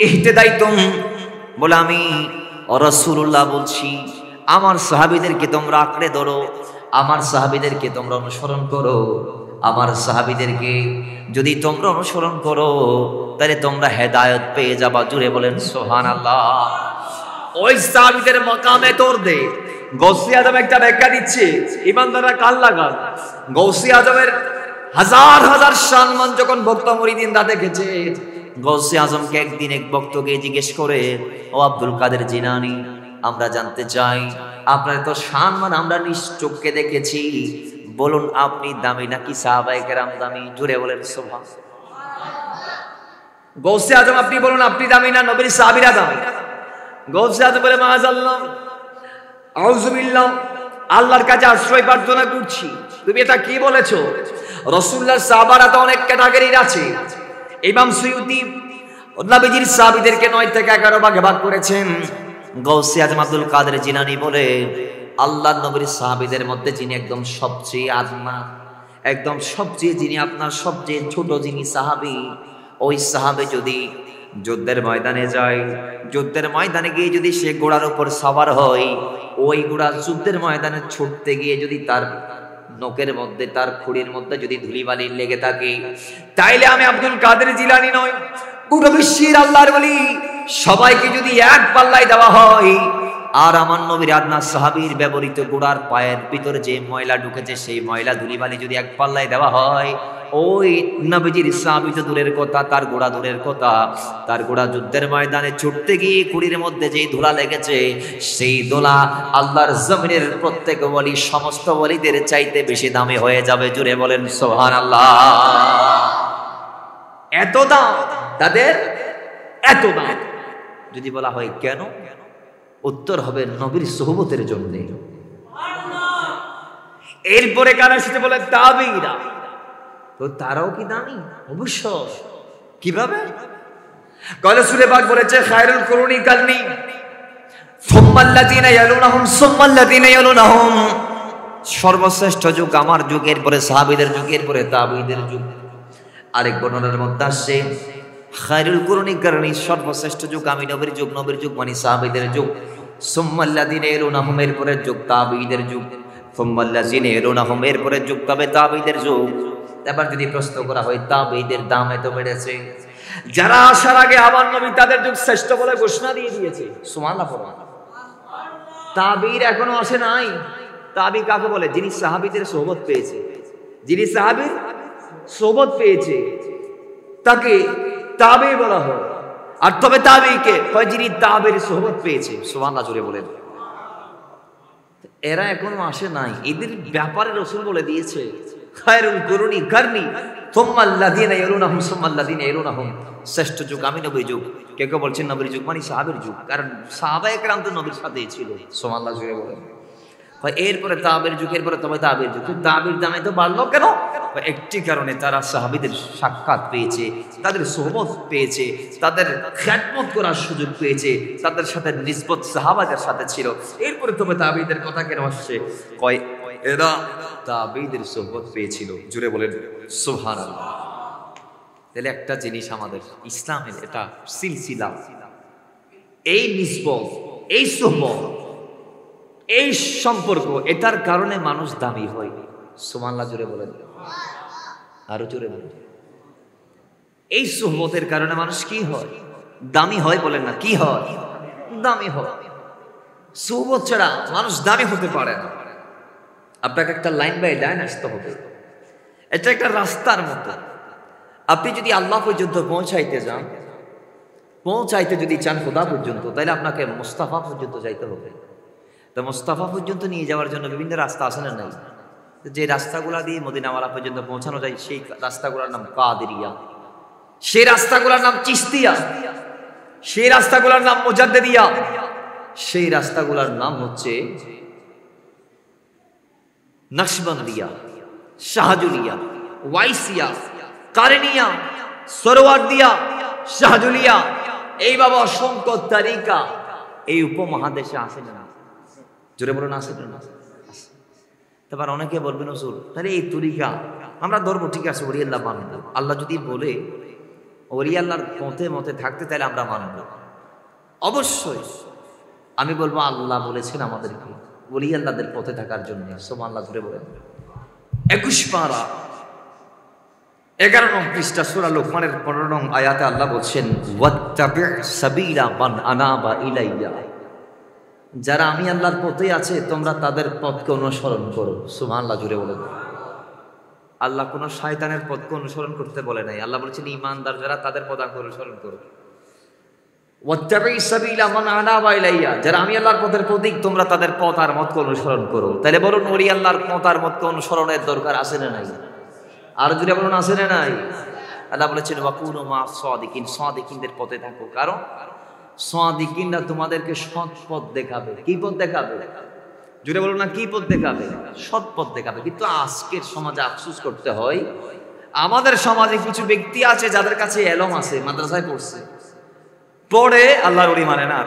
ইহতাদাইতুম। বলে আমি রাসূলুল্লাহ বলছি, আমার সাহাবীদেরকে তোমরা আঁকড়ে ধরো, আমার সাহাবীদেরকে তোমরা অনুসরণ করো। আমার সাহাবীদেরকে যদি তোমরা অনুসরণ করো, তাহলে তোমরা হেদায়েত পেয়ে যাবা। জুড়ে বলেন সুবহানাল্লাহ। ওই সাহাবীদের মাকামে তোর দে। গৌসে আজম একটা ব্যাখ্যা দিচ্ছে, ইমানদাররা কান লাগান। গৌসে আজমের হাজার হাজার সম্মান যখন ভক্ত মুরিদিনরা দেখেছে, গৌসে আজমকে একদিন এক ভক্তকে জিজ্ঞেস করে, ও আব্দুল কাদের জিলানী, আমরা জানতে চাই আপনার তো সম্মান আমরা নিজ চোখে দেখেছি, বলুন আপনি দামি নাকি সাহাবায়ে কেরাম দামি? জুড়ে বলেন সুবহানাল্লাহ। গৌসে আজম আপনি বলুন, আপনি দামি না নবীর সাহাবীরা দামি? গৌসে আজম বলে, মাআযাল্লাহ, আউযুবিল্লাহ, আল্লাহর কাছে আশ্রয় প্রার্থনা করছি। তুমি এটা কি বলেছো? রাসূলুল্লাহর সাহাবারা তো অনেক ক্যাটাগরির আছে। ইমাম সুয়ুতি নবীজির সাহাবীদেরকে 9 থেকে 11 ভাগে ভাগ করেছেন। গৌসে আজম আব্দুল কাদের জিলানী বলে, আল্লাহর নবীর সাহাবীদের মধ্যে যিনি একদম সবচেয়ে আদনা, একদম সবচেয়ে যিনি আপনার সবচেয়ে ছোট যিনি সাহাবী, ওই সাহাবী যদি যুদ্ধের ময়দানে যায়, যুদ্ধের ময়দানে গিয়ে যদি সে ঘোড়ার উপর সওয়ার হয়, ওই ঘোড়া যুদ্ধের ময়দানে ছুটতে গিয়ে যদি তার নখের মধ্যে, তার খুঁড়ির মধ্যে যদি ধুলিবালি লেগে থাকে, তাইলে আমি আব্দুল কাদের জিলানী নয়, পুরো বিশ্বের আল্লাহর ওলি সবাইকে যদি এক পাল্লায় দেওয়া হয়, আর আমার নবীর আদনা সাহাবীর ব্যবহৃত ঘোড়ার পায়ের ভিতরে যে ময়লা ঢুকেছে, সেই ময়লা ধুলিবালি যদি এক পাল্লায় দেওয়া হয়, ওই নবীজির সাহাবী তো দূরের কথা, তার ঘোড়া দূরের কথা, তার ঘোড়া যুদ্ধের ময়দানে ছুটতে গিয়ে খুঁড়ির মধ্যে যেই ধুলা লেগেছে, সেই ধুলা আল্লাহর জমিনের প্রত্যেক ওলি, সমস্ত ওলিদের চাইতে বেশি দামি হয়ে যাবে। জুড়ে বলেন সুবহানাল্লাহ। এত দাম তাদের, এত দাম। যদি বলা হয় কেন, উত্তর হবে নবীর সুহবতের জন্য। এরপরে কারা সেটা বলে তাবেঈরা, তো তারাও কি দামি? অবশ্যই। কিভাবে? কালে রাসূল পাক বলেছে, খায়রুল কুরুনি কারনি সুম্মাল্লাযিনা ইয়ালুনাহুম সুম্মাল্লাযিনা ইয়ালুনাহুম, সর্বশ্রেষ্ঠ যুগ আমার যুগের পরে সাহাবীদের যুগের পরে তাবেঈদের যুগ। আরেক বর্ণনার মধ্যে আসছে, খায়রুল কুরুনি কারনি, সর্বশ্রেষ্ঠ যুগ আমি নবীর যুগ, নবীর যুগ মানে সাহাবীদের যুগ। সুম্মাল্লাযিনা ইয়ালুনাহুম, এর পরে যুগ তাবেঈদের যুগ। সুম্মাল্লাযিনা ইয়ালুনাহুম, এর পরে যুগ তবে তাবেঈদের যুগ। এবার যদি প্রশ্ন করা হয়, তাবেঈদের দাম এত বেড়েছে, যারা আসার আগে আমার নবী তাদের যুগ শ্রেষ্ঠ বলে ঘোষণা দিয়ে দিয়েছে। সুবহানাল্লাহ। তাবেঈর এখনো আসে নাই। তাবেঈ কাকে বলে? যিনি সাহাবীদের সোহবত পেয়েছে, যিনি সাহাবীর সোহবত পেয়েছে তাকে তাবেঈ বলা হয়। আর তবে তাবেঈকে হয় যিনি তাবেঈর সোহবত পেয়েছে। সুবহানাল্লাহ জুড়ে বলেন। এরা এখনো আসে নাই, এদের ব্যাপারে রাসূল বলে দিয়েছে, খায়রুল কুরুনি কারনি সুম্মাল্লাযিনা ইয়ালুনাহুম সুম্মাল্লাযিনা ইয়ালুনাহুম, শ্রেষ্ঠ যুগ আমি নবীর যুগ, কেউ কেউ বলছেন নবীর যুগ মানে সাহাবের যুগ, কারণ সাহাবায়ে কেরাম তো নবীর সাথেই ছিল। সুবহানাল্লাহ জুড়ে বলেন। এরপরে তাবের যুগের পরে তবে তাবের যুগ, তাবের দামে তো বাড়লো কেন? একটি কারণে তারা সাহাবীদের সাক্ষাৎ পেয়েছে, তাদের সোহবত পেয়েছে, তাদের খিদমত করার সুযোগ পেয়েছে, তাদের সাথে নিসবত সাহাবাদের সাথে ছিল। এরপরে তবে তাবেঈদের কথা কেন আসছে? কয় এরা তাবেঈদের সোহবত পেয়েছিল। জুড়ে বলেন সুবহানাল্লাহ। তাহলে একটা জিনিস আমাদের ইসলামের এটা সিলসিলা, এই নিসবত, এই সোহবত, এই সম্পর্ক, এটার কারণে মানুষ দামি হয়। সুবহানাল্লাহ জুড়ে বলেন, আরো জোরে বলেন। এই সোহবতের কারণে মানুষ কি হয়? দামি হয়। বলেন না কি হয়? দামি হয়। সোহবত ছাড়া মানুষ দামি হতে পারে না। আপনাকে একটা লাইন বাই লাইন আসতে হবে। এটা একটা রাস্তার মতো। আপনি যদি আল্লাহ পর্যন্ত পৌঁছাইতে যান, পৌঁছাইতে যদি চান খোদা পর্যন্ত, তাহলে আপনাকে মুস্তাফা পর্যন্ত যাইতে হবে। তো মুস্তাফা পর্যন্ত নিয়ে যাওয়ার জন্য বিভিন্ন রাস্তা আছে না নাই? যে রাস্তাগুলা দিয়ে মদিনাওয়ালা পর্যন্ত পৌঁছানো যায়, সেই রাস্তাগুলোর নাম কাদেরিয়া, সেই রাস্তাগুলোর নাম চিশতিয়া, সেই রাস্তাগুলোর নাম মুজাদ্দিদিয়া, সেই রাস্তাগুলোর নাম হচ্ছে নকশবন্দিয়া, শাহজুলিয়া, ওয়াইসিয়া, কারেনিয়া, সরওয়ার্দিয়া, শাহজুলিয়া। এই বাবা অসংখ্য তারিকা এই উপমহাদেশে আসে না। জোরে বলুন আসে না? তারপর অনেকে বলবেন হুজুর তাহলে এই তরিকা আমরা ধরবো, ঠিক আছে, ওলি আল্লাহ মানব। আল্লাহ যদি বলে ওলি আল্লাহর পথে মতে থাকতে, তাহলে আমরা মানব অবশ্যই। আমি বলবো আল্লাহ বলেছেন আমাদেরকে ওলি আল্লাহদের পথে থাকার জন্য। সুবহানাল্লাহ ধরে বলেন। 21 পারা 11 নং পৃষ্ঠা সূরা লোকমানের 15 নং আয়াতে আল্লাহ বলছেন, ওয়াত্তাবি' সাবিলা মান আনাবা ইলাইয়া। যারা আমি আল্লাহর পথে আছে, তোমরা তাদের পথকে অনুসরণ করো। সুবহানাল্লাহ জুড়ে বলেন। আল্লাহ কোন শয়তানের পথকে অনুসরণ করতে বলে নাই। আল্লাহ বলেছেন ঈমানদার যারা, তাদের পথকে অনুসরণ করো। ওয়াত্তাবি সাবিলা মান আনাবা ইলাইয়া, যারা আমি আল্লাহর পথের প্রতীক, তোমরা তাদের পথ আর মতকে অনুসরণ করো। তাহলে বলুন ওলি আল্লাহর পথ আর মতকে অনুসরণের দরকার আছে না নাই? আর জুড়ে বলুন আছে না নাই? আল্লাহ বলেছেন ওয়াকুনু মা সাদিকিন, সাদিকিনদের পথে থাকো। কারণ সাদিকিনরা তোমাদেরকে সৎ পথ দেখাবে। কি পথ দেখাবে? জুড়ে বলুন না কি পথ দেখাবে? সৎ পথ দেখাবে। কিন্তু আজকের সমাজে আফসোস করতে হয়, আমাদের সমাজে কিছু ব্যক্তি আছে যাদের কাছে এলম আছে, মাদ্রাসায় পড়ছে, পড়ে আল্লাহর ওলি মানে না,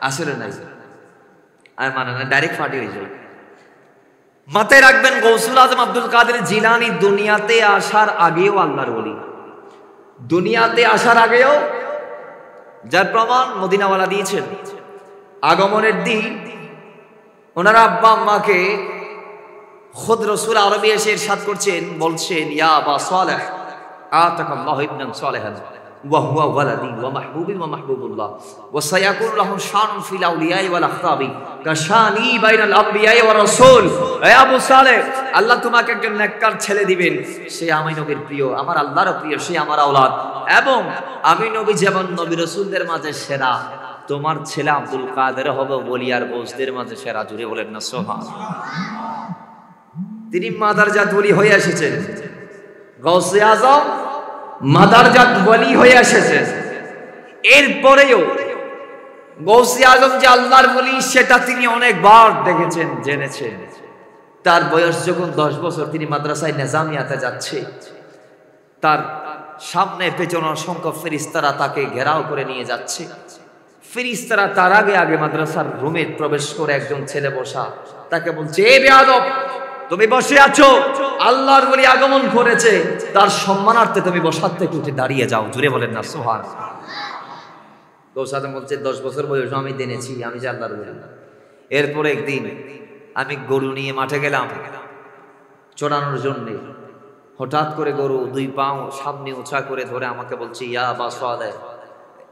আসলে নাই আর মানে না, ডাইরেক্ট ফাটি হয়ে যায়। মাথায় রাখবেন গৌসুল আজম আব্দুল কাদের জিলানী দুনিয়াতে আসার আগেও আল্লাহর ওলি, দুনিয়াতে আসার আগেও, যার প্রমাণ মদিনাওয়ালা দিয়েছেন। আগমনের দিন ওনারা আব্বা আম্মাকে খুদ রাসূল আরবি এসে ইরশাদ করছেন, বলছেন ইয়া আবা সালেহ আতাকাল্লাহু ইবনান সালেহান ওয়া হুয়া ওয়ালাদি ওয়া মাহবুবি ওয়া মাহবুবুল্লাহ ওয়া সায়াকুন লাহু শানুন ফিল আউলিয়াই ওয়াল আখতাবি কাশানি বাইনাল আম্বিয়াই ওয়া রাসূল। হে আবু সালেহ, আল্লাহ তোমাকে একজন নেককার ছেলে দিবেন, সে আমি নবীর প্রিয়, আমার আল্লাহর প্রিয়, সে আমার আওলাদ, এবং আমি নবী যেমন নবী রাসূলদের মাঝে সেরা, তোমার ছেলে আব্দুল কাদের হবে ওলি আর বৌসদের মাঝে সেরা। জুড়ে বলেন না সুবহানাল্লাহ। তিনি মাদারজাত ওলি হয়ে এসেছেন, গাউসে আজম মাদারজাত ওলি হয়ে এসেছেন। এরপরেও গাউসে আজম যে আল্লাহর ওলি, সেটা তিনি অনেকবার দেখেছেন, জেনেছেন। তার বয়স যখন 10 বছর, তিনি মাদ্রাসায় নিজামিয়াতে যাচ্ছে, তার সামনে পেছনে অসংখ্য ফেরেশতারা তাকে ঘেরাও করে নিয়ে যাচ্ছে। ফেরেশতারা তার আগে আগে মাদ্রাসার রুমে প্রবেশ করে একজন ছেলে বসা, তাকে বলছে, এ বেয়াদব, তুমি বসে আছো, আল্লাহর ওলি আগমন করেছে, তার সম্মানার্থে তুমি বসার থেকে উঠে দাঁড়িয়ে যাও। জুড়ে বলেন না সুবহানাল্লাহ। গাউস আজম বলছে 10 বছর বয়স আমি জেনেছি আমি যে আল্লাহর ওলি। এরপরে একদিন আমি গরু নিয়ে মাঠে গেলাম চড়ানোর জন্য। হঠাৎ করে গরু 2 পা সামনে উঁচা করে ধরে আমাকে বলছে, ইয়া আবা সালেহ,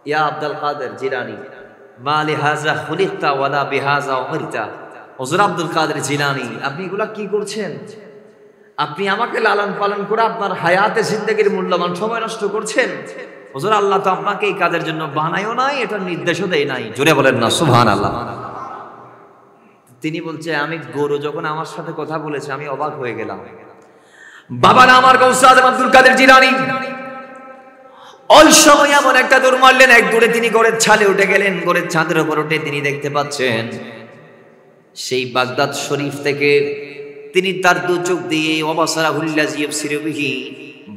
ইয়া আব্দুল কাদের জিলানী, মা লিহাযা খুলিকতা ওয়ালা বিহাযা উমিরতা। হুজুর আব্দুল কাদের জিলানী, আপনি এগুলা কি করছেন? আপনি আমাকে লালন পালন করে আপনার হায়াতে জিন্দেগির মূল্যবান সময় নষ্ট করছেন। হুজুর আল্লাহ তো আপনাকে এই কাজের জন্য বানায়ও নাই, এটার নির্দেশও দেয় নাই। জোরে বলেন না সুবহানাল্লাহ। তিনি বলছে, আমি গরু যখন আমার সাথে কথা বলেছে আমি অবাক হয়ে গেলাম। বাবা না আমার গাউস আজম আব্দুল কাদের জিলানী ওই সময় এমন একটা দৌড় মারলেন, এক দৌড়ে তিনি ঘরের ছাদে উঠে গেলেন। ঘরের ছাদের উপর উঠে তিনি দেখতে পাচ্ছেন সেই বাগদাদ শরীফ থেকে তিনি তার দু চোখ দিয়ে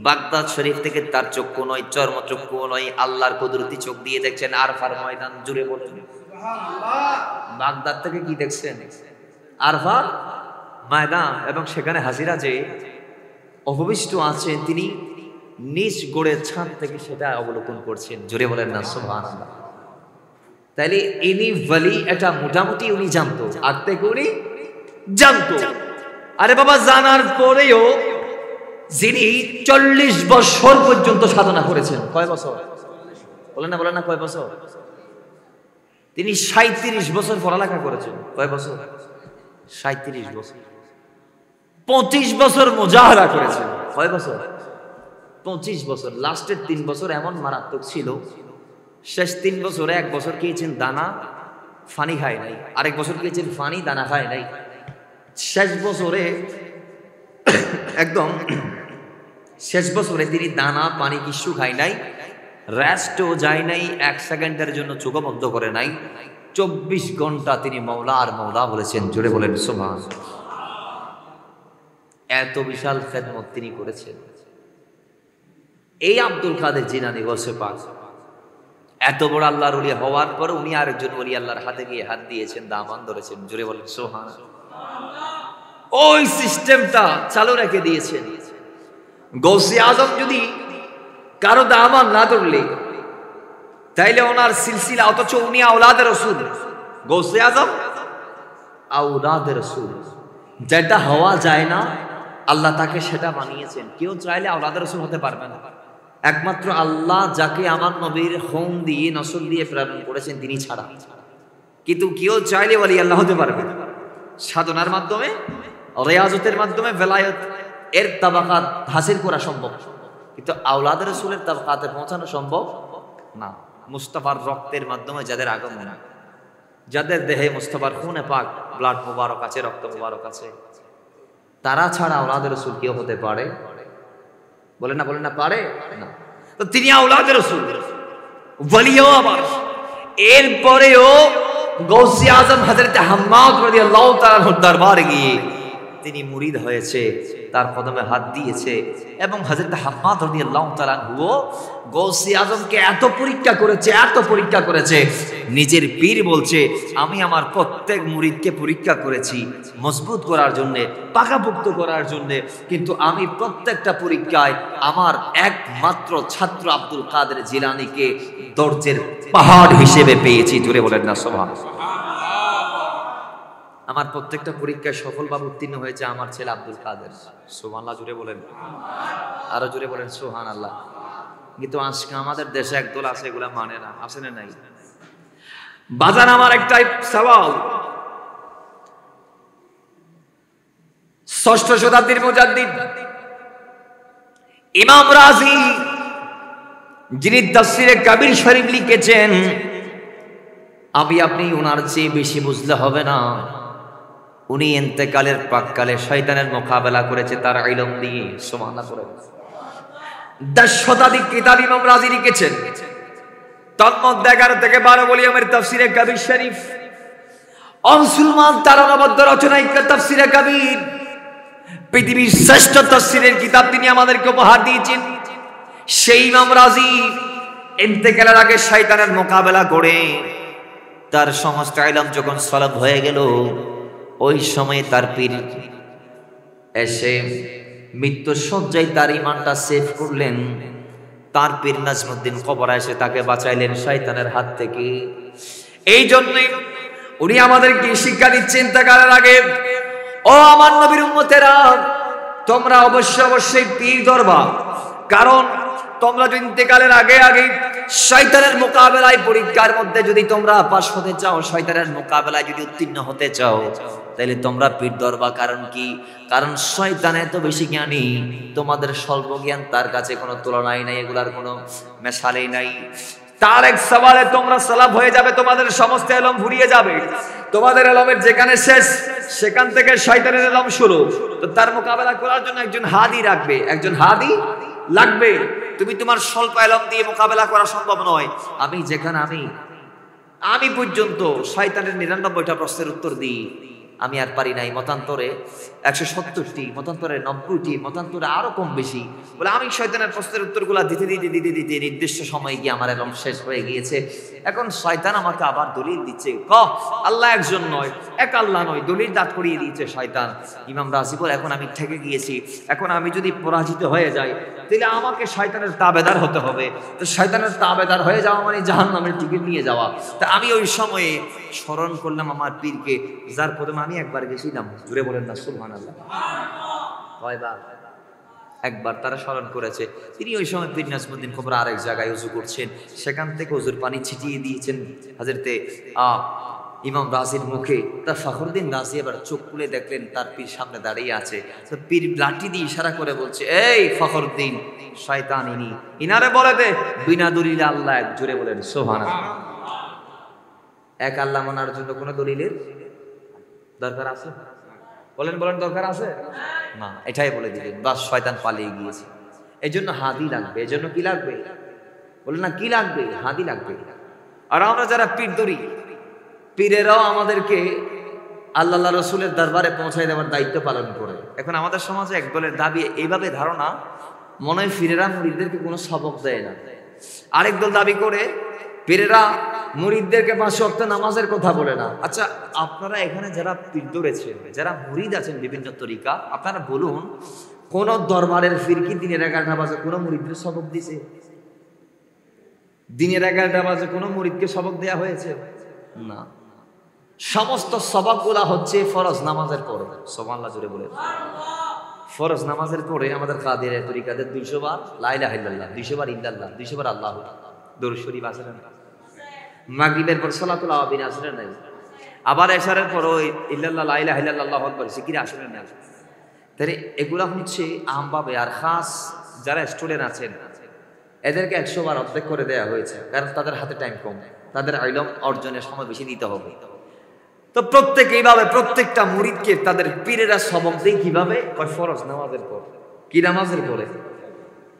বাগদাদ শরীফ থেকে তার চক্ষু নয়, চর্মচক্ষু নয়, আল্লাহর কুদরতি চোখ দিয়ে দেখছেন আরফার ময়দান। জুড়ে বলেন বাগদাদ থেকে কি দেখছেন? আরফার ময়দান। এবং সেখানে হাজিরা যে অবশিষ্ট আছেন তিনি নিজ গোড়ের ছাদ থেকে সেটা অবলোকন করছেন। জুড়ে বলেন না সুবহানাল্লাহ। তাইলে ইনি ওয়ালি, এটা মোটামুটি উনি জানতো, আর থেকে উনি জানতো। আরে বাবা, জানার পরেও যিনি 40 বছর পর্যন্ত সাধনা করেছেন। কয় বছর? বলেন না কয় বছর? তিনি 37 বছর পড়ালেখা করেছেন। কয় বছর? 37 বছর। 25 বছর মুজাহাদা করেছেন। কয় বছর? 25 বছর। লাস্টের 3 বছর এমন মারাত্মক ছিল, শেষ 3 বছরে 1 বছর খেয়েছেন দানা, ফানি খায় নাই। আরেক বছর খেয়েছেন ফানি, দানা খায় নাই। শেষ বছরে একদম শেষ বছরে তিনি দানা পানি কিছু খায় নাই, রেস্টও যায় নাই, 1 সেকেন্ডের জন্য চোখ বন্ধ করে নাই। 24 ঘন্টা তিনি মওলা আর মওলা বলেছেন। জোরে বলেন সুবহানাল্লাহ। এত বিশাল খেদমত তিনি করেছেন। এই আব্দুল কাদের জিলানী গৌসে পাক এত বড় আল্লাহর ওলি হওয়ার পর উনি আরেকজন ওলি আল্লাহর হাতে গিয়ে হাত দিয়েছেন, দামান ধরেছেন। জোরে বলেন সুবহানাল্লাহ। ওই সিস্টেমটা চালু রেখে দিয়েছেন। গৌসে আজম যদি কারো দামান না ধরলে তাইলে ওনার সিলসিলা, অথচ উনি আওলাদে রাসূল। গৌসে আজম আওলাদে রাসূল, যেটা হওয়া যায় না আল্লাহ তাকে সেটা বানিয়েছেন। কেউ চাইলে আওলাদে রাসূল হতে পারবে না, একমাত্র আল্লাহ যাকে আমার নবীর হোম দিয়ে নসল দিয়ে প্রেরণ করেছেন তিনি ছাড়া। কিন্তু কেউ চাইলে ওলি আল্লাহ হতে পারবে না। সাধনার মাধ্যমে, রিয়াজতের মাধ্যমে ভেলায়ত এর তাবাকাত হাসিল করা সম্ভব, কিন্তু আওলাদ রাসূলের তাবাকাতে পৌঁছানো সম্ভব না। মুস্তাফার রক্তের মাধ্যমে যাদের আগমন, যাদের দেহে মুস্তাফার খুনে পাক, ব্লাড মুবারক আছে, রক্ত মুবারক আছে, তারা ছাড়া আওলাদ রাসূল কেউ হতে পারে? বলেন না পারে না। তো তিনি আওলাদ রাসূল, ওলিও আবার। এরপরেও গৌসে আজম হযরত হাম্মাদ রাদিয়াল্লাহু তাআলা দরবারে গিয়ে তিনি মুরিদ হয়েছে, তার কদমে হাত দিয়েছে। এবং হযরত হাম্মাদ রাদিয়াল্লাহু তাআলা গৌসে আজমকে এত পরীক্ষা করেছে, নিজের পীর বলছে আমি আমার প্রত্যেক মুরিদকে পরীক্ষা করেছি মজবুত করার জন্য, পাকাপোক্ত করার জন্য, কিন্তু আমি প্রত্যেকটা পরীক্ষায় আমার একমাত্র ছাত্র আব্দুল কাদের জিলানীকে দরজের পাহাড় হিসেবে পেয়েছি। জোরে বলেন না সুবহানাল্লাহ। আমার প্রত্যেকটা পরীক্ষায় সফলভাবে উত্তীর্ণ হয়েছে আমার ছেলে আব্দুল কাদের। সুবহানাল্লাহ। জোরে বলেন, আরো জোরে বলেন সুবহানাল্লাহ। কিন্তু আজকে আমাদের দেশে একদল আছে, এগুলা মানে না। আছে না নাই? বাজার আমার একটাই সওয়াল, 6ষ্ঠ শতাব্দীর মুজাদ্দিদ ইমাম রাজি, যিনি তাফসীরে কবির শরীফ লিখেছেন, আপনি ওনার চেয়ে বেশি বুঝলে হবে না। উনি ইন্তেকালের প্রাক্কালে শয়তানের মোকাবেলা করেছে তার ইলম দিয়ে। সুবহানাল্লাহ। 10 শতাধিক কিতাব ইমাম রাজি লিখেছেন, তন্মধ্যে 11 থেকে 12 ভলিউমের তাফসীরে কবির শরীফ। মুসলমান তার অনবদ্য রচনা তাফসীরে কবির, পৃথিবীর শ্রেষ্ঠ তাফসীরের কিতাব তিনি আমাদেরকে উপহার দিয়েছেন। সেই ইমাম রাজি ইন্তেকালের আগে শয়তানের মোকাবেলা করে তার সমস্ত ইলম যখন সলব হয়ে গেল, ওই সময় তার পীর এসে মৃত্যুর শয্যায় তার ইমানটা সেভ করলেন। তার পীর নাজমুদ্দিন কবর এসে তাকে বাঁচাইলেন শয়তানের হাত থেকে। এই জন্যই উনি আমাদেরকে শিক্ষা দিচ্ছেন ইন্তেকালের আগে, ও আমার নবীর উম্মতেরা, তোমরা অবশ্যই পীর ধরবা, কারণ তোমরা যদি ইন্তেকালের আগে শয়তানের মোকাবেলায়, পরীক্ষার মধ্যে যদি তোমরা পাশ হতে চাও, শয়তানের মোকাবেলায় যদি উত্তীর্ণ হতে চাও, তাহলে তোমরা পীর ধরবা। কারণ কি? কারণ শয়তান এত বেশি জ্ঞানী, তোমাদের স্বল্প জ্ঞান তার কাছে কোনো তুলনাই নাই, এগুলার কোনো মেশালেই নাই। তার এক সওয়ালে তোমরা সালাব হয়ে যাবে, তোমাদের সমস্ত ইলম ভুলিয়ে যাবে। তোমাদের ইলমের যেখানে শেষ, সেখান থেকে শয়তানের ইলম শুরু। তো তার মোকাবেলা করার জন্য একজন হাদি লাগবে। তুমি তোমার স্বল্প এলম দিয়ে মোকাবেলা করা সম্ভব নয়। আমি যেখানে আমি পর্যন্ত শয়তানের ৯৯টা প্রশ্নের উত্তর দিই, আমি আর পারি নাই। মতান্তরে ১৭০টি, মতান্তরে ৯০টি, মতান্তরে আরো কম বেশি। বলে আমি শয়তানের প্রশ্নের উত্তরগুলা দিতে দিতে দিতে দিতে নির্দিষ্ট সময় গিয়ে আমার এলম শেষ হয়ে গিয়েছে। এখন শয়তান আমাকে আবার দলিল দিচ্ছে, আল্লাহ একজন নয়, এক আল্লাহ নয়, দলিল দাঁড় করিয়ে দিয়েছে শয়তান। ইমাম রাজি বলে এখন আমি ঠেকে গিয়েছি, এখন আমি যদি পরাজিত হয়ে যাই তাহলে আমাকে শয়তানের তাবেদার হতে হবে। তো শয়তানের তাবেদার হয়ে যাওয়া মানে জাহান্নামের টিকিট নিয়ে যাওয়া। তা আমি ওই সময়ে স্মরণ করলাম আমার পীরকে, যার প্রথমে আমি একবার গেছিলাম। জুড়ে বলেন না সুবহানাল্লাহ। কয়বার? একবার তারা স্মরণ করেছে। তিনি ওই সময় পীর নাজমুদ্দিন কোবরা আরেক জায়গায় উজু করছেন, সেখান থেকে উজুর পানি ছিটিয়ে দিয়েছেন হযরতে ইমাম রাজির মুখে। তার ফখরুদ্দিন রাজি এবার চোখ খুলে দেখলেন তার পীর সামনে দাঁড়িয়ে আছে। তো পীর লাঠি দিয়ে ইশারা করে বলছে, এই ফখরুদ্দিন, শয়তান ইনারে বলে দে বিনা দলিলে আল্লাহ এক। জুড়ে বলেন সুবহানাল্লাহ। এক আল্লাহ মানার জন্য কোন দলিলের দরকার আছে? বলেন দরকার আছে না? এটাই বলে দিলেন, বাস শয়তান পালিয়ে গিয়েছে। এই জন্য হাদি লাগবে। এই জন্য কি লাগবে? বলেন না, কি লাগবে? হাদি লাগবে। আর আমরা যারা পীর ধরি, পীরেরাও আমাদেরকে আল্লাহ রসুলের দরবারে পৌঁছায় দেওয়ার দায়িত্ব পালন করে। এখন আমাদের সমাজে এক দলের দাবি, এইভাবে ধারণা, মনে হয় পীরেরা মুরিদদেরকে কোনো সবক দেয় না। আরেক দল দাবি করে পীরেরা মুরিদদেরকে ৫ ওয়াক্ত নামাজের কথা বলে না। আচ্ছা, আপনারা এখানে যারা পীর ধরেছেন, যারা মুরিদ আছেন বিভিন্ন তরিকা, আপনারা বলুন, কোন দরবারের পীর কি দিনের ১১টা বাজে কোনো মুরিদদের সবক দিছে? দিনের ১১টা বাজে কোনো মুরিদকে সবক দেয়া হয়েছে? না। সমস্ত সবকগুলা হচ্ছে ফরজ নামাজের পরে। সুবহানাল্লাহ জোরে বলে। ফরজ নামাজের পরে আমাদের কাদেরের তরিকাদের ২০০ বার লা ইলাহা ইল্লাল্লাহ, ২০০ বার ইল্লাল্লাহ, ২০০ বার আল্লাহু, দরুদ শরীফ আছে না? মাগরিবের পর সালাতুল আওয়াবিন আছে না? আবার এশারের পর ওই ইল্লাল্লাহ, লা ইলাহা ইল্লাল্লাহ, আল্লাহু আকবার জিকির আসে না? তাহলে এগুলা হচ্ছে আমভাবে। আর খাস যারা স্টুডেন্ট আছেন এদেরকে ১০০ বার অর্ধেক করে দেওয়া হয়েছে, কারণ তাদের হাতে টাইম কম, তাদের ইলম অর্জনের সময় বেশি দিতে হবে। তো প্রত্যেক এইভাবে প্রত্যেকটা মুরিদকে তাদের পীরেরা সবক দেয় কিভাবে? কয় ফরজ নামাজের পর। কি নামাজের পরে?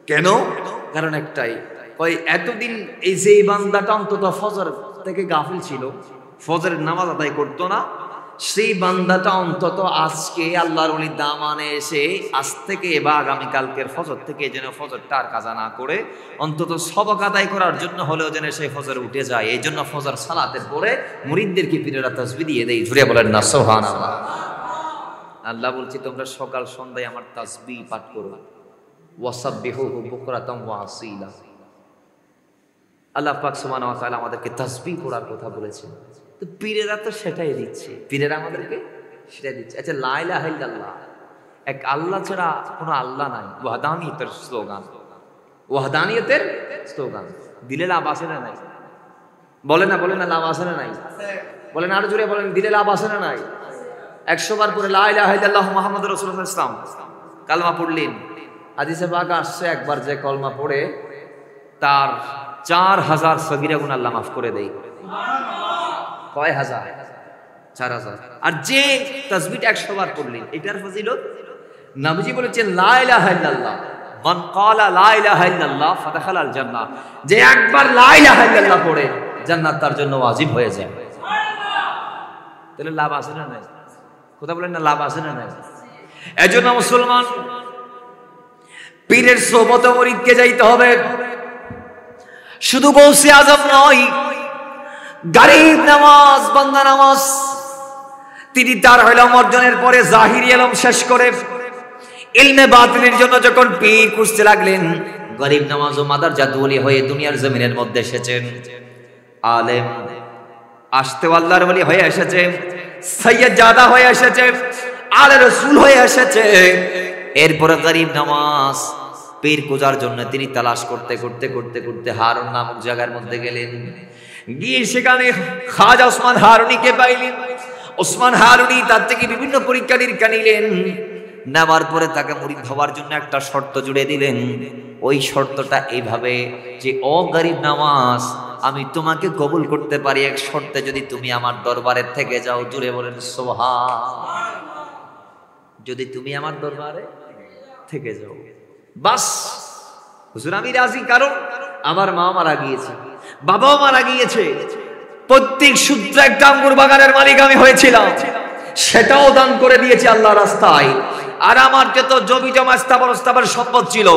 কেন? কারণ একটাই, কয় এতদিন এই যে বান্দাটা অন্তত ফজর থেকে গাফিল ছিল, ফজরের নামাজ আদায় করতো না, সেই বান্দাটা অন্তত আজকে আল্লাহর ওলির দামানে এসে আজ থেকে বা আগামীকালকের ফজর থেকে যেন ফজরটা আর কাজা না করে অন্তত সবক আদায় করার জন্য হলেও যেন সেই ফজর উঠে যায়। এই জন্য ফজর সালাতের পরে মুরিদদেরকে পীরেরা তাসবিহ দিয়ে দেয়। জুড়ে বলেন না সুবহানাল্লাহ। আল্লাহ বলছে, তোমরা সকাল সন্ধ্যায় আমার তাসবিহ পাঠ করো। ওয়াসাব্বিহুহু বুকরাতাম ওয়া আসীলা। আল্লাহ পাক সুবহানাহু ওয়া তাআলা আমাদেরকে তাসবিহ পড়ার কথা বলেছেন। তো পীরেরা তো সেটাই দিচ্ছে, পীরেরা আমাদেরকে সেটাই দিচ্ছে। আচ্ছা, লা ইলাহা ইল্লাল্লাহ, এক আল্লাহ ছাড়া কোনো আল্লাহ নাই, ওয়াহদানিয়তের স্লোগান, ওয়াহদানিয়তের স্লোগান। দিলে লাভ আছে না নাই? বলেন না লাভ আছে না নাই? বলেন আরো জোরে বলেন, দিলে লাভ আছে না নাই? ১০০ বার পরে লা ইলাহা ইল্লাল্লাহ মুহাম্মাদুর রাসূলুল্লাহ সাল্লাল্লাহু আলাইহি ওয়াসাল্লাম কালমা পড়লেন। হাদিসে পাক আসছে, একবার যে কলমা পড়ে তার ৪,০০০ সগীরা গুনাহ আল্লাহ মাফ করে দেয়। কয় হাজার? ৪,০০০। আর যে তাসবিহটা ১০০ বার পড়লেন, এটার ফজিলত নবীজি বলেছেন, লা ইলাহা ইল্লাল্লাহ মান ক্বালা লা ইলাহা ইল্লাল্লাহ ফাদাখালাল জান্নাহ, যে একবার লা ইলাহা ইল্লাল্লাহ পড়ে জান্নাত তার জন্য ওয়াজিব হয়ে যায়। তাহলে লাভ আছে না নাই? কথা বলেন না, লাভ আছে না নাই? এজন্য মুসলমান পীরের সোহবতে মুরিদকে যাইতে হবে। শুধু গৌসে আজম নয়, গরিব নামাজ, বান্দা নামাজ, তিনি তার ইলম অর্জনের পরে জাহিরি ইলম শেষ করে ইলমে বাতিলের জন্য যখন পীর খুঁজতে লাগলেন, গরিব নামাজ ও মাদার জাদুলি হয়ে দুনিয়ার জমিনের মধ্যে এসেছেন। আলেম আসতেও আল্লাহর ওলি হয়ে এসেছে, সৈয়দ জাদা হয়ে এসেছে, আলে রসুল হয়ে এসেছে। এরপরে গরিব নামাজ পীর খোঁজার জন্য তিনি তালাশ করতে করতে করতে করতে হারুন নামক জায়গার মধ্যে গেলেন। গিয়ে সেখানে খাজা ওসমান হারুনিকে পাইলেন। ওসমান হারুনি তার থেকে বিভিন্ন পরীক্ষা নিরীক্ষা নিলেন। নেওয়ার পরে তাকে মুরিদ হওয়ার জন্য একটা শর্ত জুড়ে দিলেন। ওই শর্তটা এইভাবে যে, ও গরিব নামাজ, আমি তোমাকে কবুল করতে পারি এক শর্তে, যদি তুমি আমার দরবারে থেকে যাও। জুড়ে বলেন সুবহান। যদি তুমি আমার দরবারে থেকে যাও, বাস হুজুর আমি রাজি, কারণ আমার মা মারা গিয়েছে, বাবাও মারা গিয়েছে, প্রত্যেক সূত্রে একটা আঙ্গুর বাগানের মালিক আমি হয়েছিলাম, সেটাও দান করে দিয়েছি আল্লাহর রাস্তায়। আর আমার যত জমি জমা স্থাবর সম্পদ ছিল,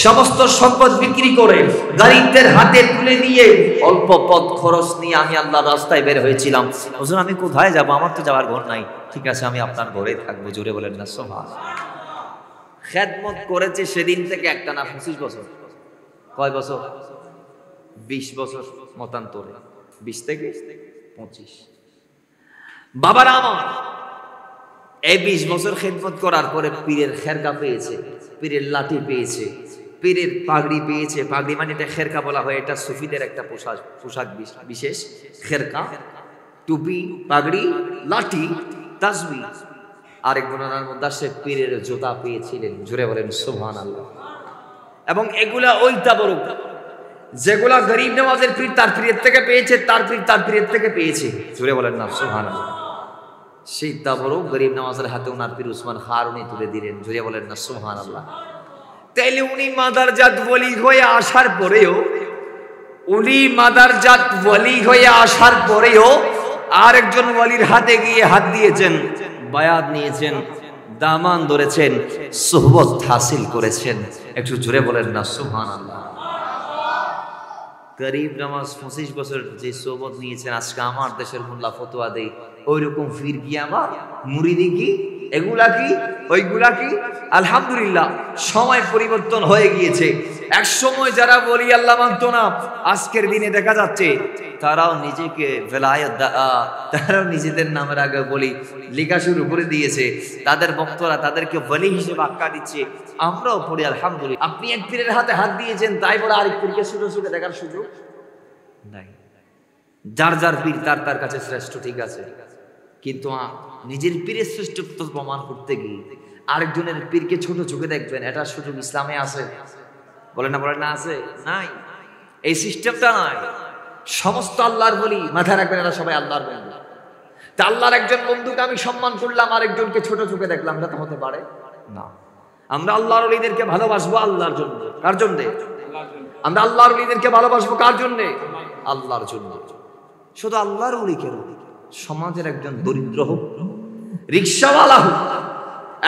সমস্ত সম্পদ বিক্রি করে গরিবদের হাতে তুলে দিয়ে অল্প পথ খরচ নিয়ে আমি আল্লাহর রাস্তায় বের হয়েছিলাম। হুজুর আমি কোথায় যাব, আমার তো যাওয়ার ঘর নাই। ঠিক আছে, আমি আপনার ঘরে থাকবো। জোরে বলেন না সুবহানাল্লাহ। খেদমত করেছে সেদিন থেকে একটানা 25 বছর। কয় বছর? 20 বছর মতান্তরে, 20 থেকে 25। বাবার আমার এই 20 বছর খেদমত করার পরে পীরের খেরকা পেয়েছে, পীরের লাঠি পেয়েছে, পীরের পাগড়ি পেয়েছে। পাগড়ি মানে এটা খেরকা বলা হয়, এটা সুফিদের একটা পোশাক বিশেষ। খেরকা, টুপি, পাগড়ি, লাঠি, তাসবিহ। আরেক গুনার মধ্যে সে পীরের জুতা পেয়েছিলেন। জোরে বলেন সুবহানাল্লাহ। এবং এগুলা ওই তাবরুক যেগুলা গরিব নওয়াজের পীর তার পীরের থেকে পেয়েছে, তার পীর তার পীরের থেকে পেয়েছে। জোরে বলেন না সুবহানাল্লাহ। সেই তাবরুক গরিব নওয়াজের হাতে ওনার পীর উসমান খারুনি তুলে দিলেন। জোরে বলেন না সুবহানাল্লাহ। তাইলে উনি মাদারজাত ওলি হয়ে আসার পরেও আরেকজন ওলির হাতে গিয়ে হাত দিয়েছেন, বায়াত নিয়েছেন, দামান ধরেছেন, সুহবত হাসিল করেছেন। একটু জোরে বলেন না সুবহানাল্লাহ। গরিব নওয়াজ 25 বছর যে সুহবত নিয়েছেন, আজকে আমার দেশের মোল্লা ফতোয়া দেয় ওইরকম ফির কি আমার মুরিদি কি, এগুলা কি, ওইগুলা কি। আলহামদুলিল্লাহ, সময় পরিবর্তন হয়ে গিয়েছে। এক সময় যারা বলি আল্লাহ মানত না, আজকের দিনে দেখা যাচ্ছে তারাও নিজেকে ভেলায়েত, তারাও নিজেদের নামের আগে বলি লেখা শুরু করে দিয়েছে। তাদের বক্তরা তাদেরকে বলি হিসেবে আখ্যা দিচ্ছে। আমরাও পড়ি আলহামদুলিল্লাহ। আপনি এক পীরের হাতে হাত দিয়েছেন, তাই বলে আরেক পীরকে ছোটো ছোটো দেখার সুযোগ নাই। যার যার পীর তার তার কাছে শ্রেষ্ঠ, ঠিক আছে, কিন্তু নিজের পীরের শ্রেষ্ঠত্ব প্রমাণ করতে গিয়ে আরেকজনের পীরকে ছোট চোখে দেখবেন, এটা সুযোগ ইসলামে আছে? বলেন না আছে? নাই, এই সিস্টেমটা নাই। সমস্ত আল্লাহর বলি মাথায় রাখবেন, এরা সবাই আল্লাহর বন্ধু। তা আল্লাহর একজন বন্ধুকে আমি সম্মান করলাম, আরেকজনকে ছোট চোখে দেখলাম, এটা তো হতে পারে না। আমরা আল্লাহর ওলিদেরকে ভালোবাসবো আল্লাহর জন্য। কার জন্য? আমরা আল্লাহর ওলিদেরকে ভালোবাসবো কার জন্য? আল্লাহর জন্য। শুধু আল্লাহর ওলি কেন, সমাজের একজন দরিদ্র হোক, রিক্সাওয়ালা হোক,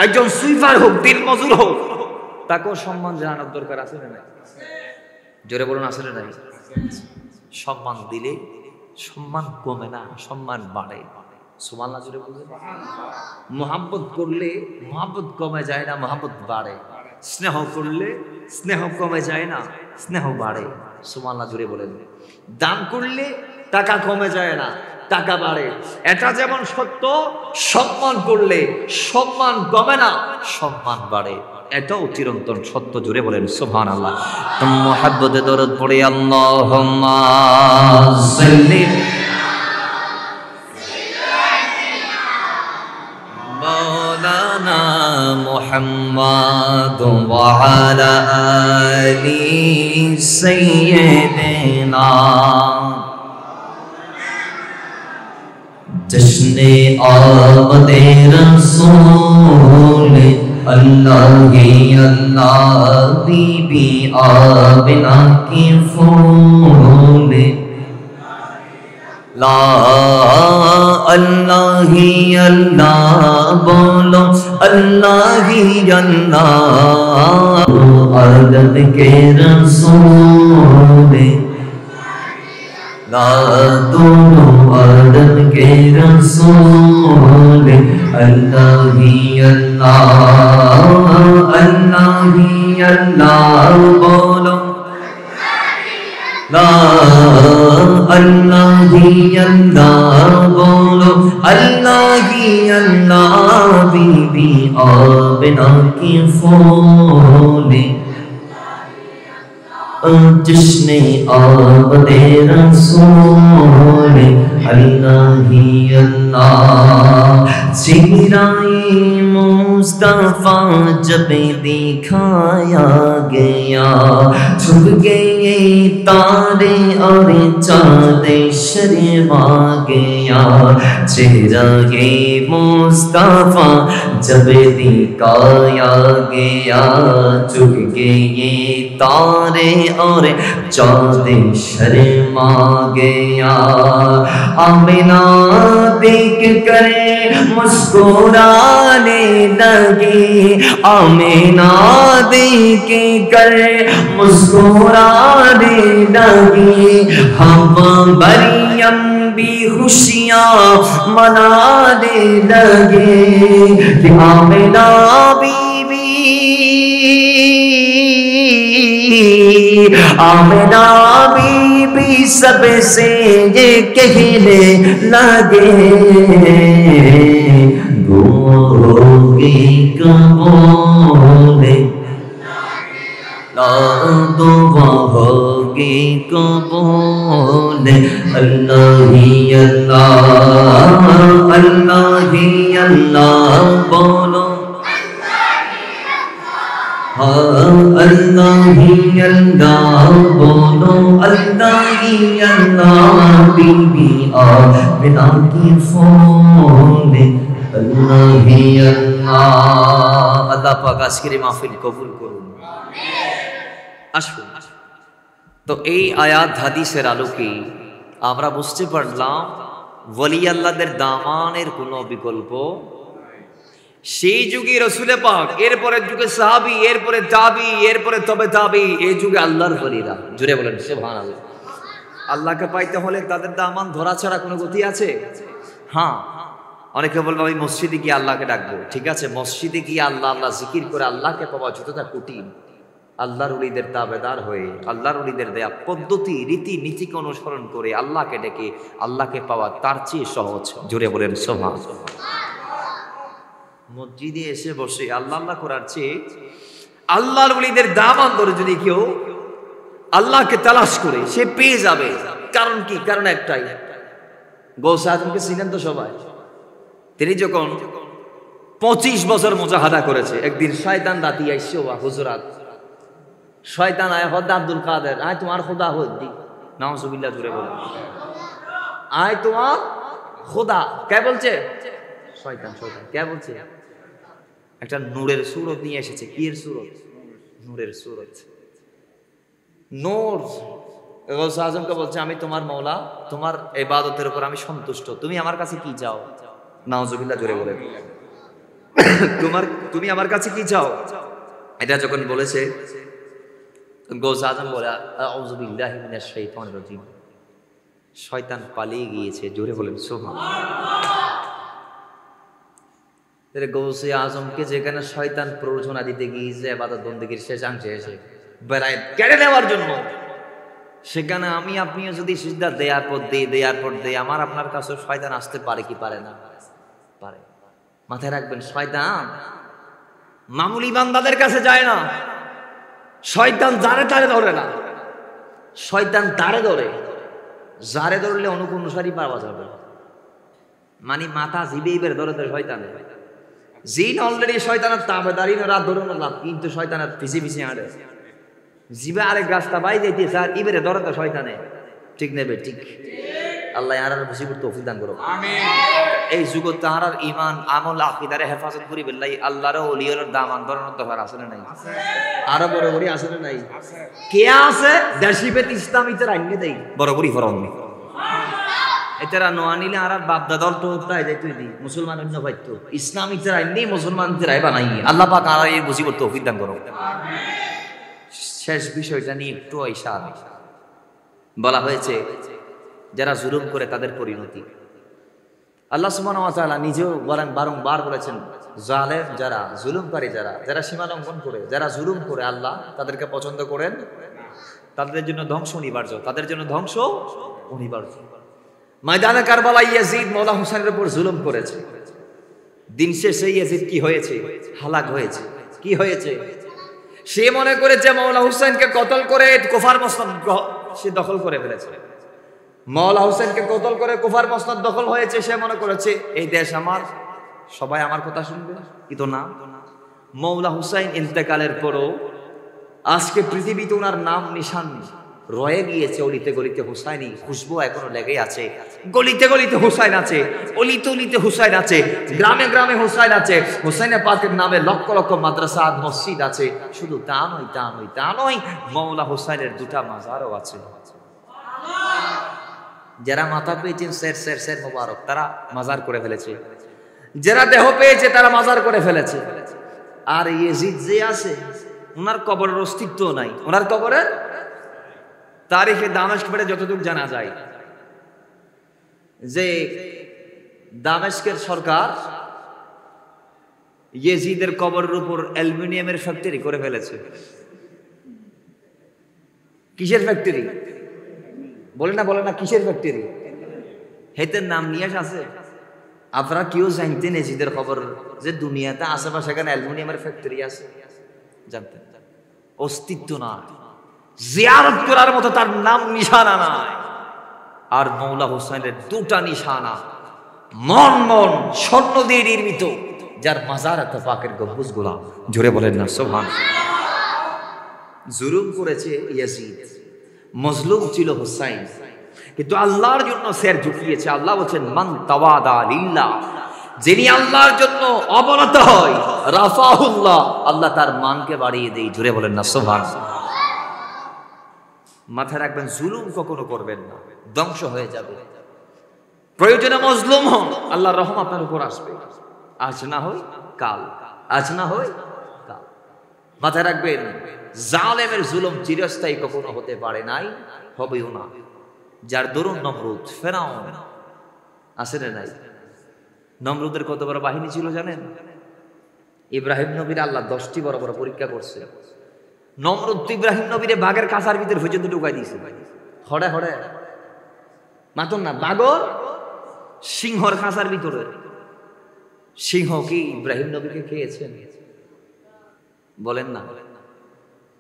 একজন সুইপার হোক, দিন মজুর হোক, তাকেও সম্মান জানানোর দরকার আছে না? জোরে বলুন, আছে না? সম্মান দিলে সম্মান কমে না, সম্মান বাড়ে। সুবহানাল্লাহ জোরে বলুন। মোহাব্বত করলে মোহাব্বত কমে যায় না, মোহাব্বত বাড়ে। স্নেহ করলে স্নেহ কমে যায় না, স্নেহ বাড়ে। সুবহানাল্লাহ জোরে বলেন। দান করলে টাকা কমে যায় না, টাকা বাড়ে। এটা যেমন সত্য, সম্মান করলে সম্মান কমে না, সম্মান বাড়ে। এটাও চিরন্তন সত্য। জুড়ে বলেন সুবহানাল্লাহ। মুহাব্বতে দরুদ পড়ে আল্লাহুম্মা সাল্লি মাওলানা মুহাম্মাদ ওয়া আলা আলি সাইয়্যিদিনা जश्ने आमदे रसूल अल्लाह ही अल्लाह बीबी आमिना की फूल ला अल्लाह ही अल्लाह बोलो अल्लाह ही अल्लाह आदम के रसूल ला दोनों आदम के रसूल अल्लाह ही अल्लाह बोलो ला अल्लाह ही अल्लाह बोलो अल्लाह ही अल्लाह बीबी आमिना की फूल जिसने आमदे रसूल अल्लाह ही अल्लाह सिराए मुस्तफा मुस्तफा जब दिखाया गया, झुक गए तारे और चाँद शर्मा गया। चेहरा ये मुस्तफा जब दिखाया गया, झुक गए तारे और चाँद शर्मा गया। आमिना देख कर मुस्कुराने लगी, आमिना देख कर मुस्कुराने लगी। हम मरियम भी खुशियाँ मनाने लगे कि आमिना बीबी, आमिना बीबी सबसे ये कहने लगे, दुआओं कबूल दुआओं कबूल। अल्लाह ही अल्लाह, अल्लाह ही अल्लाह बोलो, अल्लाह ही अल्लाह बोलो, अल्लाह ही अल्लाह। बीबी आमिना की फूल, अल्लाह ही अल्लाह। अल्लाह पाक आजকের মাহফিল কবুল করুন। আসুন, তো এই আয়াত হাদিসের আলোকে আমরা বুঝতে পারলাম ওলি আল্লাহদের দামানের কোনো বিকল্প। সেই যুগে রসুলে পাক, এরপরে যুগে সাহাবী, এরপরে তাবি, এরপরে তবে তাবি, এই যুগে আল্লাহর ওলিরা। জুড়ে বলেন সুবহানাল্লাহ। আল্লাহকে পাইতে হলে তাদের দামান ধরা ছাড়া কোনো গতি আছে? হ্যাঁ, অনেকে বলবো আমি মসজিদে গিয়ে আল্লাহকে ডাকবো। ঠিক আছে, মসজিদে গিয়ে আল্লাহ আল্লাহ জিকির করে আল্লাহকে পাওয়া যতটা কঠিন, আল্লাহর ওলিদের তাবেদার হয়ে আল্লাহর ওলিদের দেয়া পদ্ধতি রীতি নীতিকে অনুসরণ করে আল্লাহকে ডেকে আল্লাহকে পাওয়া তার চেয়ে সহজ। জুড়ে বলেন সুবহানাল্লাহ। মসজিদে এসে বসে আল্লাহ আল্লাহ করার চেয়ে আল্লাহর ওলিদের দামান ধরে যদি কেউ আল্লাহকে তালাশ করে সে পেয়ে যাবে। কারণ কি? কারণ একটাই, গৌসে আজমকে চিনেন তো সবাই। তিনি যখন 25 বছর মুজাহাদা করেছে, একদিন শয়তান রাতি আইসো বা হুজুরাত, শয়তান আয় হদ আব্দুল কাদের, আয় তোমার খোদা হদ্দি, নাউজুবিল্লাহ, জুড়ে বলে আয় তোমার খোদা। কে বলছে? শয়তান। শয়তান কে বলছে? একটা নূরের সুরত নিয়ে এসেছে। কি এর সুরত? নূরের সুরত। নূর গৌসে আজমকে বলছে আমি তোমার মওলা, তোমার ইবাদতের উপর আমি সন্তুষ্ট, তুমি আমার কাছে কি চাও? নাউজুবিল্লাহ, জোরে বলে তুমি আমার কাছে কি চাও? এটা যখন বলেছে গৌসে আজম বলে আউযু বিল্লাহি মিনাশ শাইতানির রাজিম, শয়তান পালিয়ে গিয়েছে। জোরে বলেন সুবহানাল্লাহ। গৌসে আজমকে যেখানে শয়তান প্ররোচনা দিতে গিয়েছে ইবাদত বন্দেগীর শেষাংশে এসে বেড়ায় কেড়ে নেওয়ার জন্য, সেখানে আমি আপনিও যদি সিজদা দেয়ার পর দেই আমার আপনার কাছে শয়তান আসতে পারে কি পারে না? পারে। মাথায় রাখবেন, শয়তান মামুলি বান্দাদের কাছে যায় না, শয়তান যারে তারে ধরে না, শয়তান তারে ধরে, যারে ধরলে অনুসারী পাওয়া যাবে। মানে মাথা জিবে বের ধরে শয়তানে, জিন অলরেডি শয়তানের তাবেদারি রাত ধরে লাভ, কিন্তু শয়তানের পিছিয়ে পিছিয়ে আড়ে জিবে আরেক রাস্তা বাই যাইতে স্যার ইবেরে ধরে তো শয়তানে। ঠিক নেবে? ঠিক। আল্লাহ আর মুসিবত তৌফিক দান করো, আমিন। এই যুগত তাহার ঈমান আমল আকীদারে হেফাজত করি বিল্লাহি আল্লাহর ওলিয়র দামান ধরানোর দরকার আছে না নাই? আরো বড় বড় আছে না নাই? কে আছে? দেশিবে ইসলামীদের আইনে দেই বড় বড় ফরমনি এটারা নোয়ানিলে আর বাপ দাদার তো তাই যাইতে দি মুসলমান অন্য ভাইতো ইসলামীদের আইনে মুসলমানদের আই বানাই। আল্লাহ পাক আর এই মুসিবত তৌফিক দান করো, আমিন। শেষ বিষয়টা নিয়ে একটু ইশারা বলা হয়েছে, যারা জুলুম করে তাদের পরিণতি। আল্লাহ সুবহানাহু ওয়া তাআলা নিজেও বলেন, বারংবার বলেছেন, জালেম যারা, জুলুমকারী যারা সীমা লঙ্ঘন করে, যারা জুলুম করে আল্লাহ তাদেরকে পছন্দ করেন, তাদের জন্য ধ্বংস অনিবার্য, তাদের জন্য ধ্বংস অনিবার্য। ময়দানে কারবালা ইয়াজিদ মাওলা হুসাইনের উপর জুলুম করেছে, দিন শেষে ইয়াজিদ কি হয়েছে? হালাক হয়েছে। কি হয়েছে? সে মনে করেছে মাওলা হুসাইনকে কতল করে কুফার মসনদ সে দখল করে ফেলেছে। মাওলা হুসাইনকে কতল করে কুফার মসনদ দখল হয়েছে, সে মনে করেছে এই দেশ আমার, সবাই আমার কথা শুনবে। কিন্তু না, মৌলা হুসাইন ইন্তেকালের পরও আজকে পৃথিবীতে ওনার নাম নিশান রয়ে গিয়েছে। অলিতে গলিতে হুসাইনি খুশবু এখনো লেগে আছে। গলিতে গলিতে হুসাইন আছে, অলিতে অলিতে হুসাইন আছে, গ্রামে গ্রামে হুসাইন আছে। হুসাইনে পাকের নামে লক্ষ লক্ষ মাদ্রাসা মসজিদ আছে। শুধু তা নয়, মৌলা হুসাইনের দুটা মাজারও আছে। যারা মাথা পেয়েছেন সের মোবারক, তারা মাজার করে ফেলেছে। যারা দেহ পেয়েছে তারা মাজার করে ফেলেছে। আর ইয়েজিদ যে আছে, ওনার কবরের অস্তিত্ব নাই। ওনার কবরের তারিখে দামেস্ক পড়ে যতটুকু জানা যায় যে দামেস্কের সরকার ইয়েজিদের কবরের উপর অ্যালুমিনিয়ামের ফ্যাক্টরি করে ফেলেছে। কিসের ফ্যাক্টরি? বলে না কিসের ফ্যাক্টরি? হেতের নাম নিয়ে আছে। আপনারা কেউ জানতেন ইয়েজিদের খবর যে দুনিয়াতে আশেপাশে এখানে অ্যালুমিনিয়ামের ফ্যাক্টরি আছে? জানতেন? অস্তিত্ব না, জিয়ারত করার মতো তার নাম নিশানা নাই। আর মৌলা হুসাইনের দুটা নিশানা মন স্বর্ণ দিয়ে নির্মিত, যার মাজার এত পাকের গম্বুজ গুলা। জোরে বলেন না সুবহানাল্লাহ। জুলুম করেছে ইয়াজিদ, মজলুম ছিল হুসাইন, কিন্তু আল্লাহর জন্য সের ঝুঁকিয়েছে। আল্লাহ বলছেন মান তাওয়াদা লিল্লাহ, যিনি আল্লাহর জন্য অবনত হয় রাফাহুল্লাহ, আল্লাহ তার মানকে বাড়িয়ে দেয়। জোরে বলেন না সুবহানাল্লাহ। মাথায় রাখবেন, জুলুম কখনো করবেন না, ধ্বংস হয়ে যাবে। প্রয়োজনে মজলুম হন, আল্লাহর রহম আপনার উপর আসবে। আজ না হয় কাল, আজ না হয় কাল। মাথায় রাখবেন, জালেমের জুলুম চিরস্থায়ী কখনো হতে পারে নাই, হবেও না। যার দরুন নমরুদ, ফেরাউন আছে না নাই? নমরুদের কত বড় বাহিনী ছিল জানেন? ইব্রাহিম নবীর আল্লাহ 10টি বড় বড় পরীক্ষা করছে। নমরুদ ইব্রাহিম নবীরে বাঘের কাছার ভিতরে পর্যন্ত ঢুকাই দিয়েছে। হড়ে মাতন না, বাঘর সিংহর কাছার ভিতরে। সিংহ কি ইব্রাহিম নবীকে খেয়েছেন? বলেন না।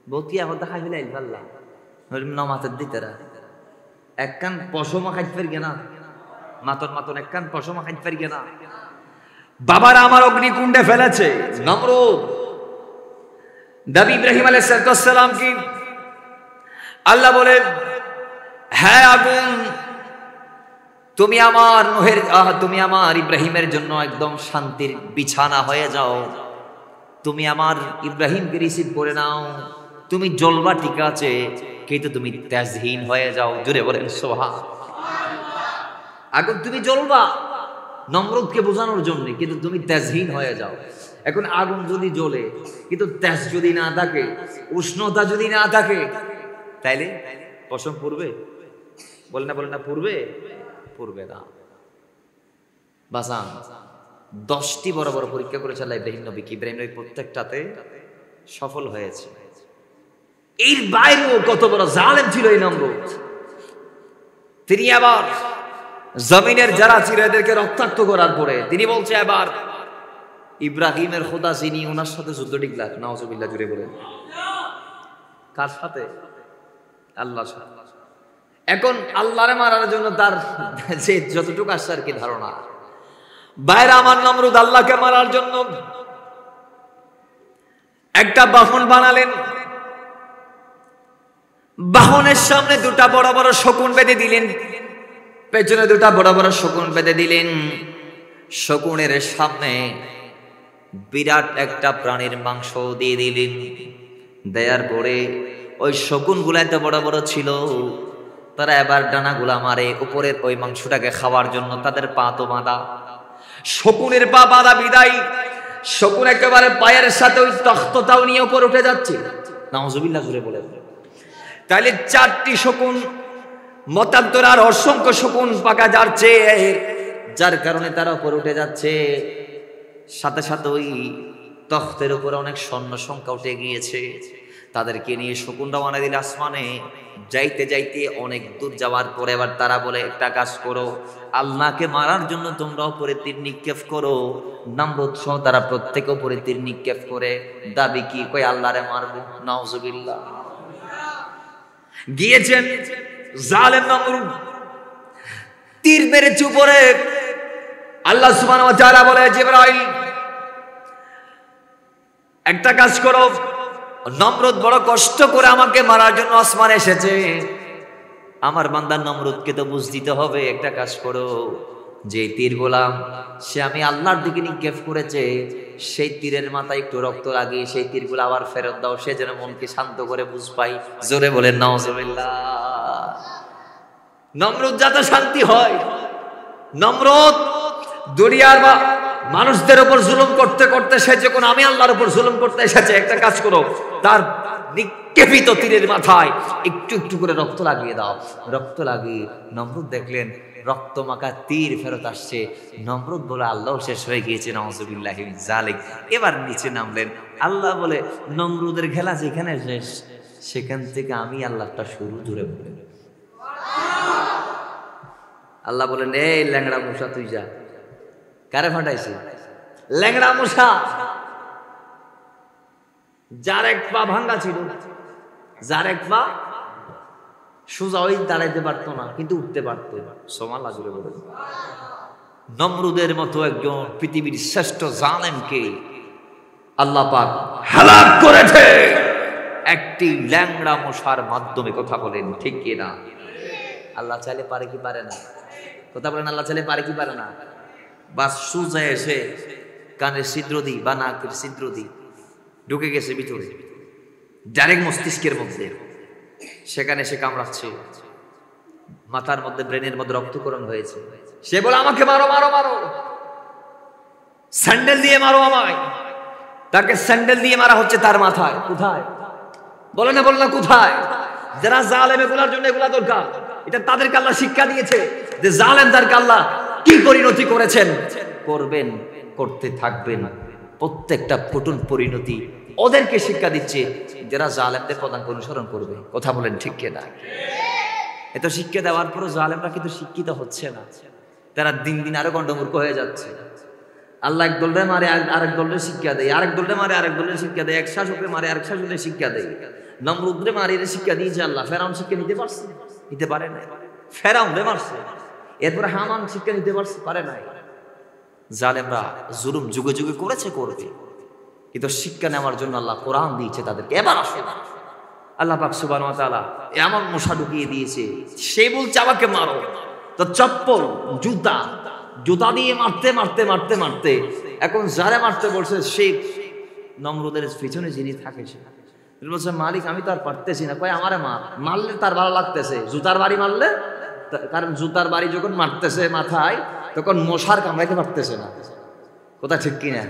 বতিয়া হতে খাই ফেলে আল্লাহ নামাতের দিতেরা এক কান পশমা খাইতে পারি না, মাতন এক কান পশমা খাইতে পারি না। বাবারা আমার অগ্নিকুণ্ডে ফেলেছে নমরুদ। নবী ইব্রাহিম আলাইহিস সালাম কি আল্লাহ বলে, হ্যাঁ আগুন, তুমি আমার ইব্রাহিমের জন্য একদম শান্তির বিছানা হয়ে যাও। তুমি আমার ইব্রাহিমকে রিসিভ করে নাও। তুমি জ্বলবা ঠিক আছে, কিন্তু তুমি তেজহীন হয়ে যাও। জুড়ে বলেন সুবহানাল্লাহ। আগুন তুমি জ্বলবা নমরুদকে বোঝানোর জন্য, কিন্তু তুমি তেজহীন হয়ে যাও। এখন আগুন যদি জ্বলে কিন্তু তেজ যদি না থাকে, উষ্ণতা যদি না থাকে, তাইলে পশম পড়বে? বলে না পড়বে না। বাসান 10টি বড় বড় পরীক্ষা করেছে আল্লাহ ইব্রাহিম নবী। কি ইব্রাহিম নবী প্রত্যেকটাতে সফল হয়েছে। এর বাইরেও কত বড় জালেম ছিল এই নমরুদ। তিনি আবার জমিনের যারা ছিল এদেরকে রক্তাক্ত করার পরে তিনি বলছে, এবার ইব্রাহিমের খোদা যিনি, ওনার সাথে যুদ্ধ টিকলার। নাউজুবিল্লাহ। জুড়ে বলেন কার সাথে? আল্লাহর সাথে। এখন আল্লাহরে মারার জন্য তার যে যতটুকু আসছে আর কি ধারণা, বাইরে আমার নমরুদ আল্লাহকে মারার জন্য একটা বাহন বানালেন। বাহনের সামনে দুটা বড় বড় শকুন বেঁধে দিলেন, পেছনে দুটা বড় বড় শকুন বেঁধে দিলেন। শকুনের সামনে বিরাট একটা প্রাণীর মাংস দিয়ে দিলেন। দেয়ার পরে ওই শকুন গুলা এত বড় বড় ছিল, তারা এবার ডানাগুলা মারে উপরের ওই মাংসটাকে খাওয়ার জন্য। তাদের পা তো বাঁধা, শকুনের পা বাঁধা বিদায় শকুন একেবারে পায়ের সাথে ওই তখ্তটাও নিয়ে উপর উঠে যাচ্ছে। নাউজুবিল্লাহ জুড়ে বলে। তাহলে 4টি শকুন মতান্তর আর অসংখ্য শকুন পাকা যাচ্ছে, যার কারণে তারা উপর উঠে যাচ্ছে। সাথে সাথে ওই তখ্তের উপরে অনেক স্বর্ণ সংখ্যা উঠে গিয়েছে। তাদেরকে নিয়ে শকুন রওনা দিল আসমানে। যাইতে যাইতে অনেক দূর যাওয়ার পরে এবার তারা বলে, একটা কাজ করো, আল্লাহকে মারার জন্য তোমরা উপরে তীর নিক্ষেপ করো। নমরুদ সহ তারা প্রত্যেকে উপরে তীর নিক্ষেপ করে। দাবি কি? কই আল্লাহরে মারবো। নাউজুবিল্লাহ। গিয়েছেন জালেম নমরুদ, তীর মেরেছে উপরে। আল্লাহ সুবহানাহু ওয়া তাআলা বলে, জিবরাইল একটা কাজ করো, নমরুদ বড় কষ্ট করে আমাকে মারার জন্য আসমানে এসেছে, আমার বান্দা নমরুদকে তো বুঝ দিতে হবে। একটা কাজ করো, যে তীর গোলাম সে আমি আল্লাহর দিকে নিক্ষেপ করেছে, সেই তীরের মাথায় একটু রক্ত লাগিয়ে সেই তীরগুলো আবার ফেরত দাও, সে যেন মনকে শান্ত করে বুঝ পাই। জোরে বলেন নাউজুবিল্লাহ। নমরুদ যাতে শান্তি হয়। নমরুদ দুনিয়ার মানুষদের উপর জুলুম করতে করতে সে যখন আমি আল্লাহর উপর জুলুম করতে এসেছে, একটা কাজ করো, তার নিক্ষেপিত তীরের মাথায় একটু একটু করে রক্ত লাগিয়ে দাও। রক্ত লাগিয়ে নমরুদ দেখলেন রক্ত মাখা তীর ফেরত আসছে। নমরুদ বলে আল্লাহ শেষ হয়ে গিয়েছে, নাউজুবিল্লাহি মিন যালিক। এবার নিচে নামলেন। আল্লাহ বলে নমরুদের খেলা যেখানে শেষ, সেখান থেকে আমি আল্লাহটা শুরু। জুড়ে বলেন আল্লাহ বলেন, এই ল্যাংড়া মশা তুই যা। কারে ফাটাইছে? ল্যাংড়া মশা, যার এক পা ভাঙ্গা ছিল, যার এক পা সোজা হয়ে দাঁড়াইতে পারতো না, কিন্তু উঠতে পারতো। সুবহানাল্লাহ জুড়ে বলেন। নমরুদের মতো একজন পৃথিবীর শ্রেষ্ঠ জালেমকে আল্লাহ পাক হালাক করেছে একটি ল্যাংড়া মশার মাধ্যমে। কথা বলেন ঠিক কি না? আল্লাহ চাইলে পারে কি পারে না? কথা বলেন, আল্লাহ চাইলে পারে কি পারে না? বাস সোজা এসে কানের ছিদ্র দিই বা নাকের ছিদ্র দিই, ঢুকে গেছে ভিতরে ডাইরেক্ট মস্তিষ্কের মধ্যে, সেখানে সে কামড়াচ্ছে, মাথার মধ্যে ব্রেনের মধ্যে রক্তকরণ হয়েছে। সে বলে আমাকে মারো মারো মারো, স্যান্ডেল দিয়ে মারো আমায়। তাকে স্যান্ডেল দিয়ে মারা হচ্ছে তার মাথায়। কোথায়? বলে না বলে না কোথায়? যারা জালেম, এগুলার জন্য এগুলা দরকার। এটা তাদেরকে আল্লাহ শিক্ষা দিয়েছে যে জালেমদেরকে আল্লাহ কি পরিণতি করেছেন, করবেন, করতে থাকবেন। প্রত্যেকটা কঠোর পরিণতি ওদেরকে শিক্ষা দিচ্ছে যারা জালেমদের পদাঙ্ক অনুসরণ করবে। কথা বলেন ঠিক কিনা? এত শিক্ষা দেওয়ার পরও জালেমরা কিন্তু শিক্ষিত হচ্ছে না, তারা দিন দিন আরো গন্ডমূর্খ হয়ে যাচ্ছে। আল্লাহ এক দলরে মারে আরেক দলের শিক্ষা দেয়, আরেক দলরে মারে আরেক দলের শিক্ষা দেয়, এক শাসককে মারে আরেক শাসকের শিক্ষা দেয়। নমরুদরে মারিয়ে শিক্ষা দিয়েছে আল্লাহ। ফেরাউন শিক্ষা নিতে পারছে? নিতে পারে না। ফেরাউনরে মারছে, এরপরে হামান শিক্ষা নিতে পারছে? পারে নাই। জালেমরা জুলুম যুগে যুগে করেছে, করবে, কিন্তু শিক্ষা নেওয়ার জন্য আল্লাহ কোরআন দিয়েছে তাদেরকে। এবার আসে না, আল্লাহ পাক সুবহানাহু ওয়া তাআলা এমন মশা ঢুকিয়ে দিয়েছে, সে বলছে আমাকে মারো, তো চপ্পল জুতা জুতা দিয়ে মারতে মারতে মারতে মারতে এখন যারা মারতে বলছে সে নমরুদের পিছনে যিনি থাকে সে বলছে, মালিক আমি তো আর পারতেছি না। কয় আমারে মার। মারলে তার ভালো লাগতেছে, জুতার বাড়ি মারলে, কারণ জুতার বাড়ি যখন মারতেছে মাথায়, তখন মশার কামড়াইতে পারতেছে না। কথা ঠিক কিনা?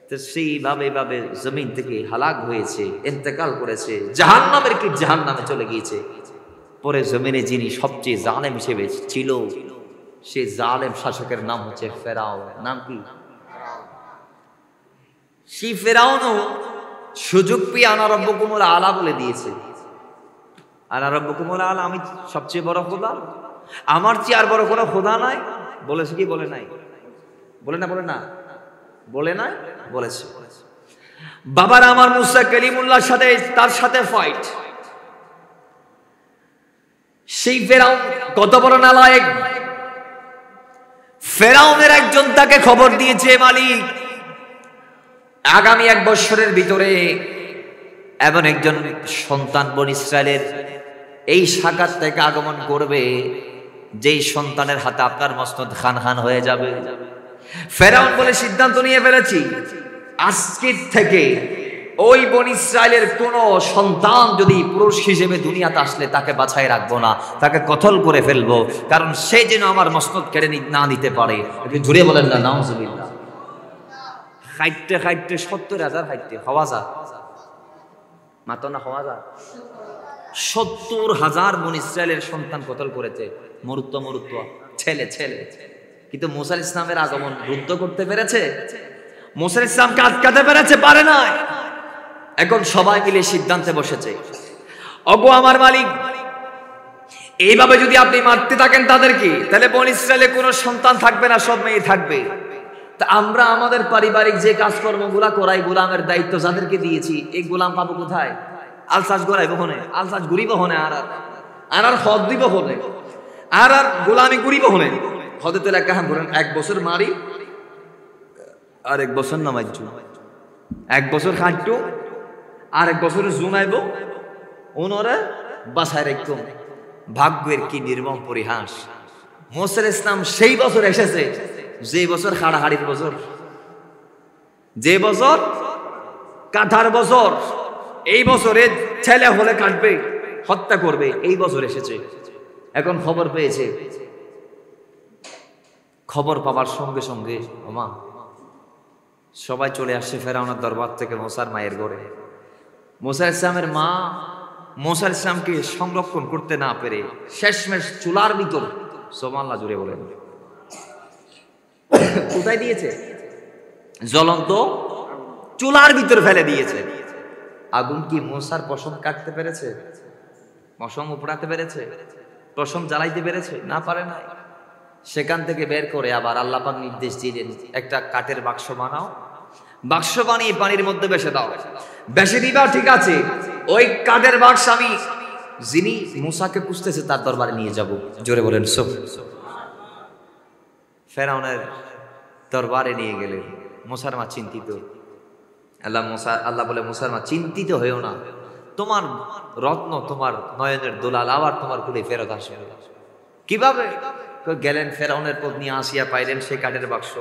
তো সেইভাবে ভাবে জমিন থেকে হালাক হয়েছে, ইন্তেকাল করেছে, জাহান্নামের কি জাহান্নামে চলে গিয়েছে। পরে জমিনে যিনি সবচেয়ে জালেম হিসেবে ছিল, সে জালেম শাসকের নাম হচ্ছে ফেরাউন। নাম কি? সেই ফেরাউনও সুযোগ পেয়ে আনা রব্বুকুমুল আলা বলে দিয়েছে। আনা রব্বুকুমুল আলা, আমি সবচেয়ে বড় খোদা, আমার চেয়ে আর বড় কোনো খোদা নাই। বলেছে কি বলে নাই? বলে না বলে না বলে নাই বলেছে। বাবার আমার মুসা কালিমুল্লাহর সাথে, তার সাথে ফাইট। সেই ফেরাউন কত বড় নালায়েক! ফেরাউনের একজন তাকে খবর দিয়েছে, মালিক আগামী 1 বছরের ভিতরে এমন একজন সন্তান বনী ইসরায়েলের এই শাখাত থেকে আগমন করবে, যেই সন্তানের হাতে আপনার মসনদ খান খান হয়ে যাবে। ফেরাউন বলে সিদ্ধান্ত নিয়ে ফেলেছি, আজকের থেকে ওই বনী ইসরায়েলের কোন সন্তান যদি পুরুষ হিসেবে দুনিয়াতে আসলে তাকে বাছাই রাখবো না, তাকে কতল করে ফেলবো, কারণ সে যেন আমার মসনদ কেড়ে না নিতে পারে। একটু জুড়ে বলেন না নাউজুবিল্লাহ। খাইতে খাইতে 70,000 খাইতে হওয়া যা মাত্র না, হওয়া যা 70,000 বনী ইসরায়েলের সন্তান কতল করেছে। মরুত্ব ছেলে ছেলে। কিন্তু মুসা ইসলামের আগমন রুদ্ধ করতে পেরেছে? মুসা ইসলামকে আটকাতে পেরেছে? পারে নাই। এখন সবাই মিলে সিদ্ধান্তে বসেছে, ওগো আমার মালিক, এইভাবে যদি আপনি মারতে থাকেন তাদেরকে, তাহলে বনী ইসরায়েলে কোনো সন্তান থাকবে না, সব মেয়ে থাকবে। তা আমরা আমাদের পারিবারিক যে কাজকর্মগুলা করাই, গোলামের দায়িত্ব যাদেরকে দিয়েছি, এই গোলাম পাবো কোথায়? আলসাজ গড়াইব হনে, আলসাজ ঘুরিব হনে, আর হদ দিব হনে, আর গোলামি ঘুরিব হনে। হদে তো লেখা হ্যাঁ বলেন 1 বছর মারি আর 1 বছর নামাইছু, 1 বছর খাট্টু আর 1 বছরে জুন আইব ওনরে বাসায় রাখতো। ভাগ্যের কি নির্মম পরিহাস। মুসা ইসলাম সেই বছর এসেছে যে বছর হাড়াহাড়ির বছর, যে বছর কাঠার বছর। এই বছরে ছেলে হলে কাটবে, হত্যা করবে, এই বছর এসেছে। এখন খবর পেয়েছে, খবর পাবার সঙ্গে সঙ্গে ওমা সবাই চলে আসছে ফেরাউনের দরবার থেকে মুসার মায়ের ঘরে। মুসা ইসলামের মা মুসা ইসলামকে সংরক্ষণ করতে না পেরে শেষমেশ চুলার ভিতর, সুবহানাল্লাহ জুড়ে বলেন, কোথায় দিয়েছে? জ্বলন্ত চুলার ভিতর ফেলে দিয়েছে। আগুন কি মুসার পশম কাটতে পেরেছে? পশম উপড়াতে পেরেছে? পশম জ্বালাইতে পেরেছে? না, পারে না। সেখান থেকে বের করে আবার আল্লাহ পাক নির্দেশ দিলেন, একটা কাঠের বাক্স বানাও, বাক্স বানিয়ে পানির মধ্যে বেশে দাও। বেশে দিবা ঠিক আছে, ওই কাঠের বাক্স আমি যিনি মুসাকে খুঁজতেছে তার দরবারে নিয়ে যাব। জোরে বলেন সব। ফেরাউনের দরবারে নিয়ে গেলেন। মুসার মা চিন্তিত। আল্লাহ বলে, মুসার মা চিন্তিত হয়েও না, তোমার রত্ন, তোমার নয়নের দোলাল আবার তোমার কুলে ফেরত আসবে। কিভাবে? গেলেন ফেরাউনের পত্নী আসিয়া, পাইলেন সেই কাঠের বাক্স।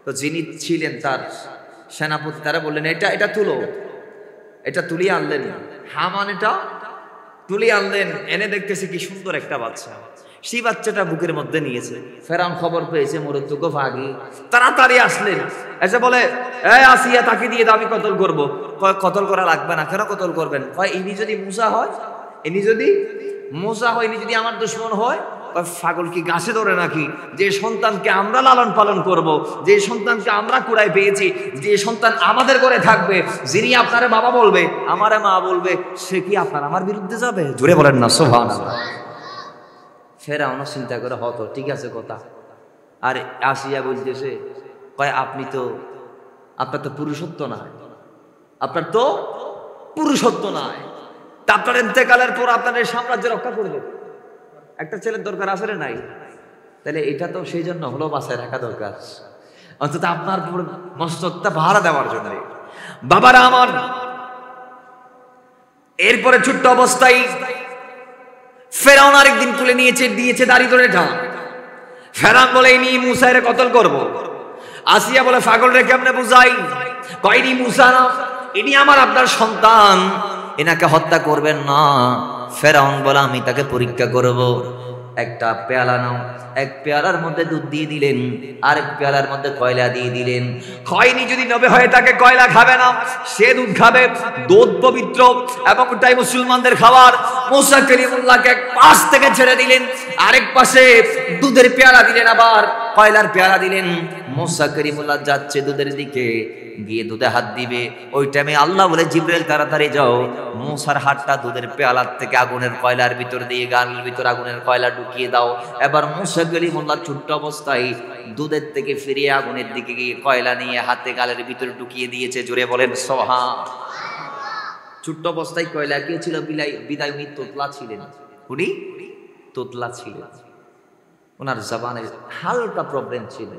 তো যিনি ছিলেন তার সেনাপতি, তারা বললেন এটা তুলো। এটা তুলিয়ে আনলেন। হামান এটা তুলিয়ে আনলেন, এনে দেখতেছে কি সুন্দর একটা বাচ্চা। সেই বাচ্চাটা বুকের মধ্যে নিয়েছে। ফেরাউন খবর পেয়েছে, মরুতুকো ভাগি, তাড়াতাড়ি আসলেন। এসে বলে, আসিয়া তাকে দিয়ে দাও, আমি কতল করবো। কতল করা লাগবে না। কেন কতল করবেন? ইনি যদি মুসা হয়, ইনি যদি আমার দুশ্মন হয়, পাগল কি গাছে ধরে নাকি? যে সন্তানকে আমরা লালন পালন করব, যে সন্তানকে আমরা কুড়ায় পেয়েছি, যে সন্তান আমাদের ঘরে থাকবে, যিনি আপনারে বাবা বলবে, আমারে মা বলবে, সে কি আপনার আমার বিরুদ্ধে যাবে? জোরে বলেন না সুবহানাল্লাহ। ফেরাউনও চিন্তা করে, হতো ঠিক আছে কথা। আর আসিয়া বলতেছে, আপনার তো পুরুষত্ব নাই, আপনার তো পুরুষত্ব নাই। তা আপনার ইন্তেকালের পর আপনার এই সাম্রাজ্য রক্ষা করবে একটা ছেলের দরকার আছে না নাই? তাহলে এটা তো সেই জন্য হলো বাসায় রাখা দরকার, অন্তত আপনার মস্তকটা ভাড়া দেওয়ার জন্য। বাবারা আমার, এরপরে ছোট্ট অবস্থায় ফেরাউন আরেকদিন তুলে দিয়েছে দাড়ি ধরে ঢাক। ফেরাউন বলে, ইনি মুসারে কতল করব। আসিয়া বলে, পাগল রে কেমনে বুঝাই? কয়নি মুসা না, ইনি আমার আপনার সন্তান, এনাকে হত্যা করবেন না। ফেরাউন বলে, আমি তাকে পরীক্ষা করব। একটা পেয়ালা নাও, এক পেয়ালার মধ্যে দুধ দিয়ে দিলেন, আরেক পেয়ালার মধ্যে কয়লা দিয়ে দিলেন। খয়নি যদি নবে হয়ে থাকে, কয়লা খাবে না, সে দুধ খাবে। দুধ পবিত্র এবং ওটাই মুসলমানদের খাবার। মুসা কালিমুল্লাহকে এক পাশ থেকে ছেড়ে দিলেন, আরেক পাশে দুধের পেয়ালা দিলেন, আবার কয়লার পেয়ালা দিলেন। মুসা কালিমুল্লাহ যাচ্ছে দুধের দিকে, গিয়ে দুধে হাত দিবে। ওই টাইমে আল্লাহ বলে, জিবরাইল তাড়াতাড়ি যাও, মুসার হাতটা দুধের পেয়ালার থেকে আগুনের কয়লার ভিতর দিয়ে গালের ভিতর আগুনের কয়লা ঢুকিয়ে দাও। এবার মুসা কালিমুল্লাহ ছোট্ট অবস্থায় দুধের থেকে ফিরিয়ে আগুনের দিকে গিয়ে কয়লা নিয়ে হাতে গালের ভিতরে ঢুকিয়ে দিয়েছে। জোরে বলেন সুবহান। ছোট্ট অবস্থায় কয়লা কে ছিল? বিদায় উনি তোতলা ছিলেন। উনি তোতলা ছিলেন, ওনার জবানের হালকা প্রবলেম ছিল।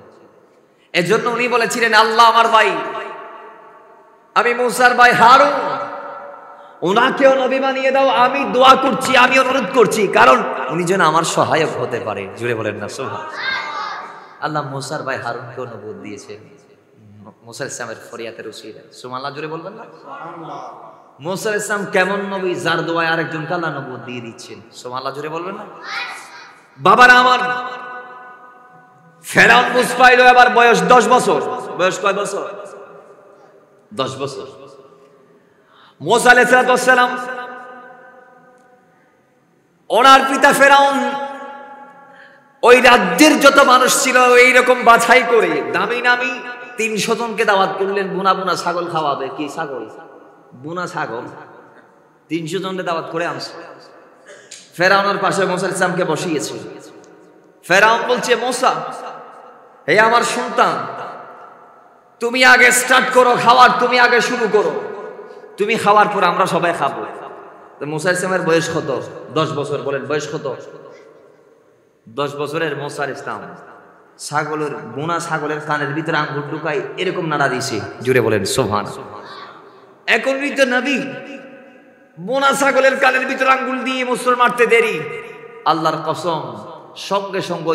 এজন্য উনি বলেছিলেন, আল্লাহ আমার ভাই, আমি মুসার ভাই হারুন, ওনাকেও নবী বানিয়ে দাও। আমি দোয়া করছি, আমি অনুরোধ করছি, কারণ উনি যেন আমার সহায়ক হতে পারে। জুড়ে বলেন না সুবহান। আল্লাহ মুসার ভাই হারুনকেও নবুয়ত দিয়েছেন, মুসা ইসলামের ফরিয়াতের উসিলা। সুবহানাল্লাহ জুড়ে বলবেন না? মুসা ইসলাম কেমন নবী, যার দোয়ায় আরেকজনকে আল্লাহ নবুয়ত দিয়ে দিচ্ছেন। সুবহানাল্লাহ জুড়ে বলবেন না? বাবারা আমার, ফেরাউন বুঝ পাইল, এবার বয়স 10 বছর। বয়স কয় বছর? 10 বছর। মুসা আলাইহিস সালাম, ওনার পিতা ফেরাউন ওই রাজ্যের যত মানুষ ছিল এইরকম বাছাই করে দামি নামি 300 জনকে দাওয়াত করলেন। বুনা বুনা ছাগল খাওয়াবে। কি ছাগল? বুনা ছাগল। 300 জনকে দাওয়াত করে আনছে। ফেরাউনের পাশে মুসা আলাইহিস সালামকে বসিয়েছে। ফেরাউন বলছে, মুসা, হে আমার সন্তান, তুমি আগে স্টার্ট করো খাওয়ার, তুমি আগে শুরু করো, তুমি খাওয়ার পর আমরা সবাই খাবো। তো মুসা ইসলামের বয়স কত? 10 বছর। বলেন বয়স কত? 10 বছরের মুসা ইসলাম ছাগলের, বুনা ছাগলের কানের ভিতরে আঙ্গুর ঢুকাই এরকম নাড়া দিয়েছে। জুড়ে বলেন সুবহান। একনিত নবী বোনা ছাগলের কানের ভিতর আঙ্গুল দিয়ে মুসল মারতে দেরি, আল্লাহর কসম সঙ্গে সঙ্গে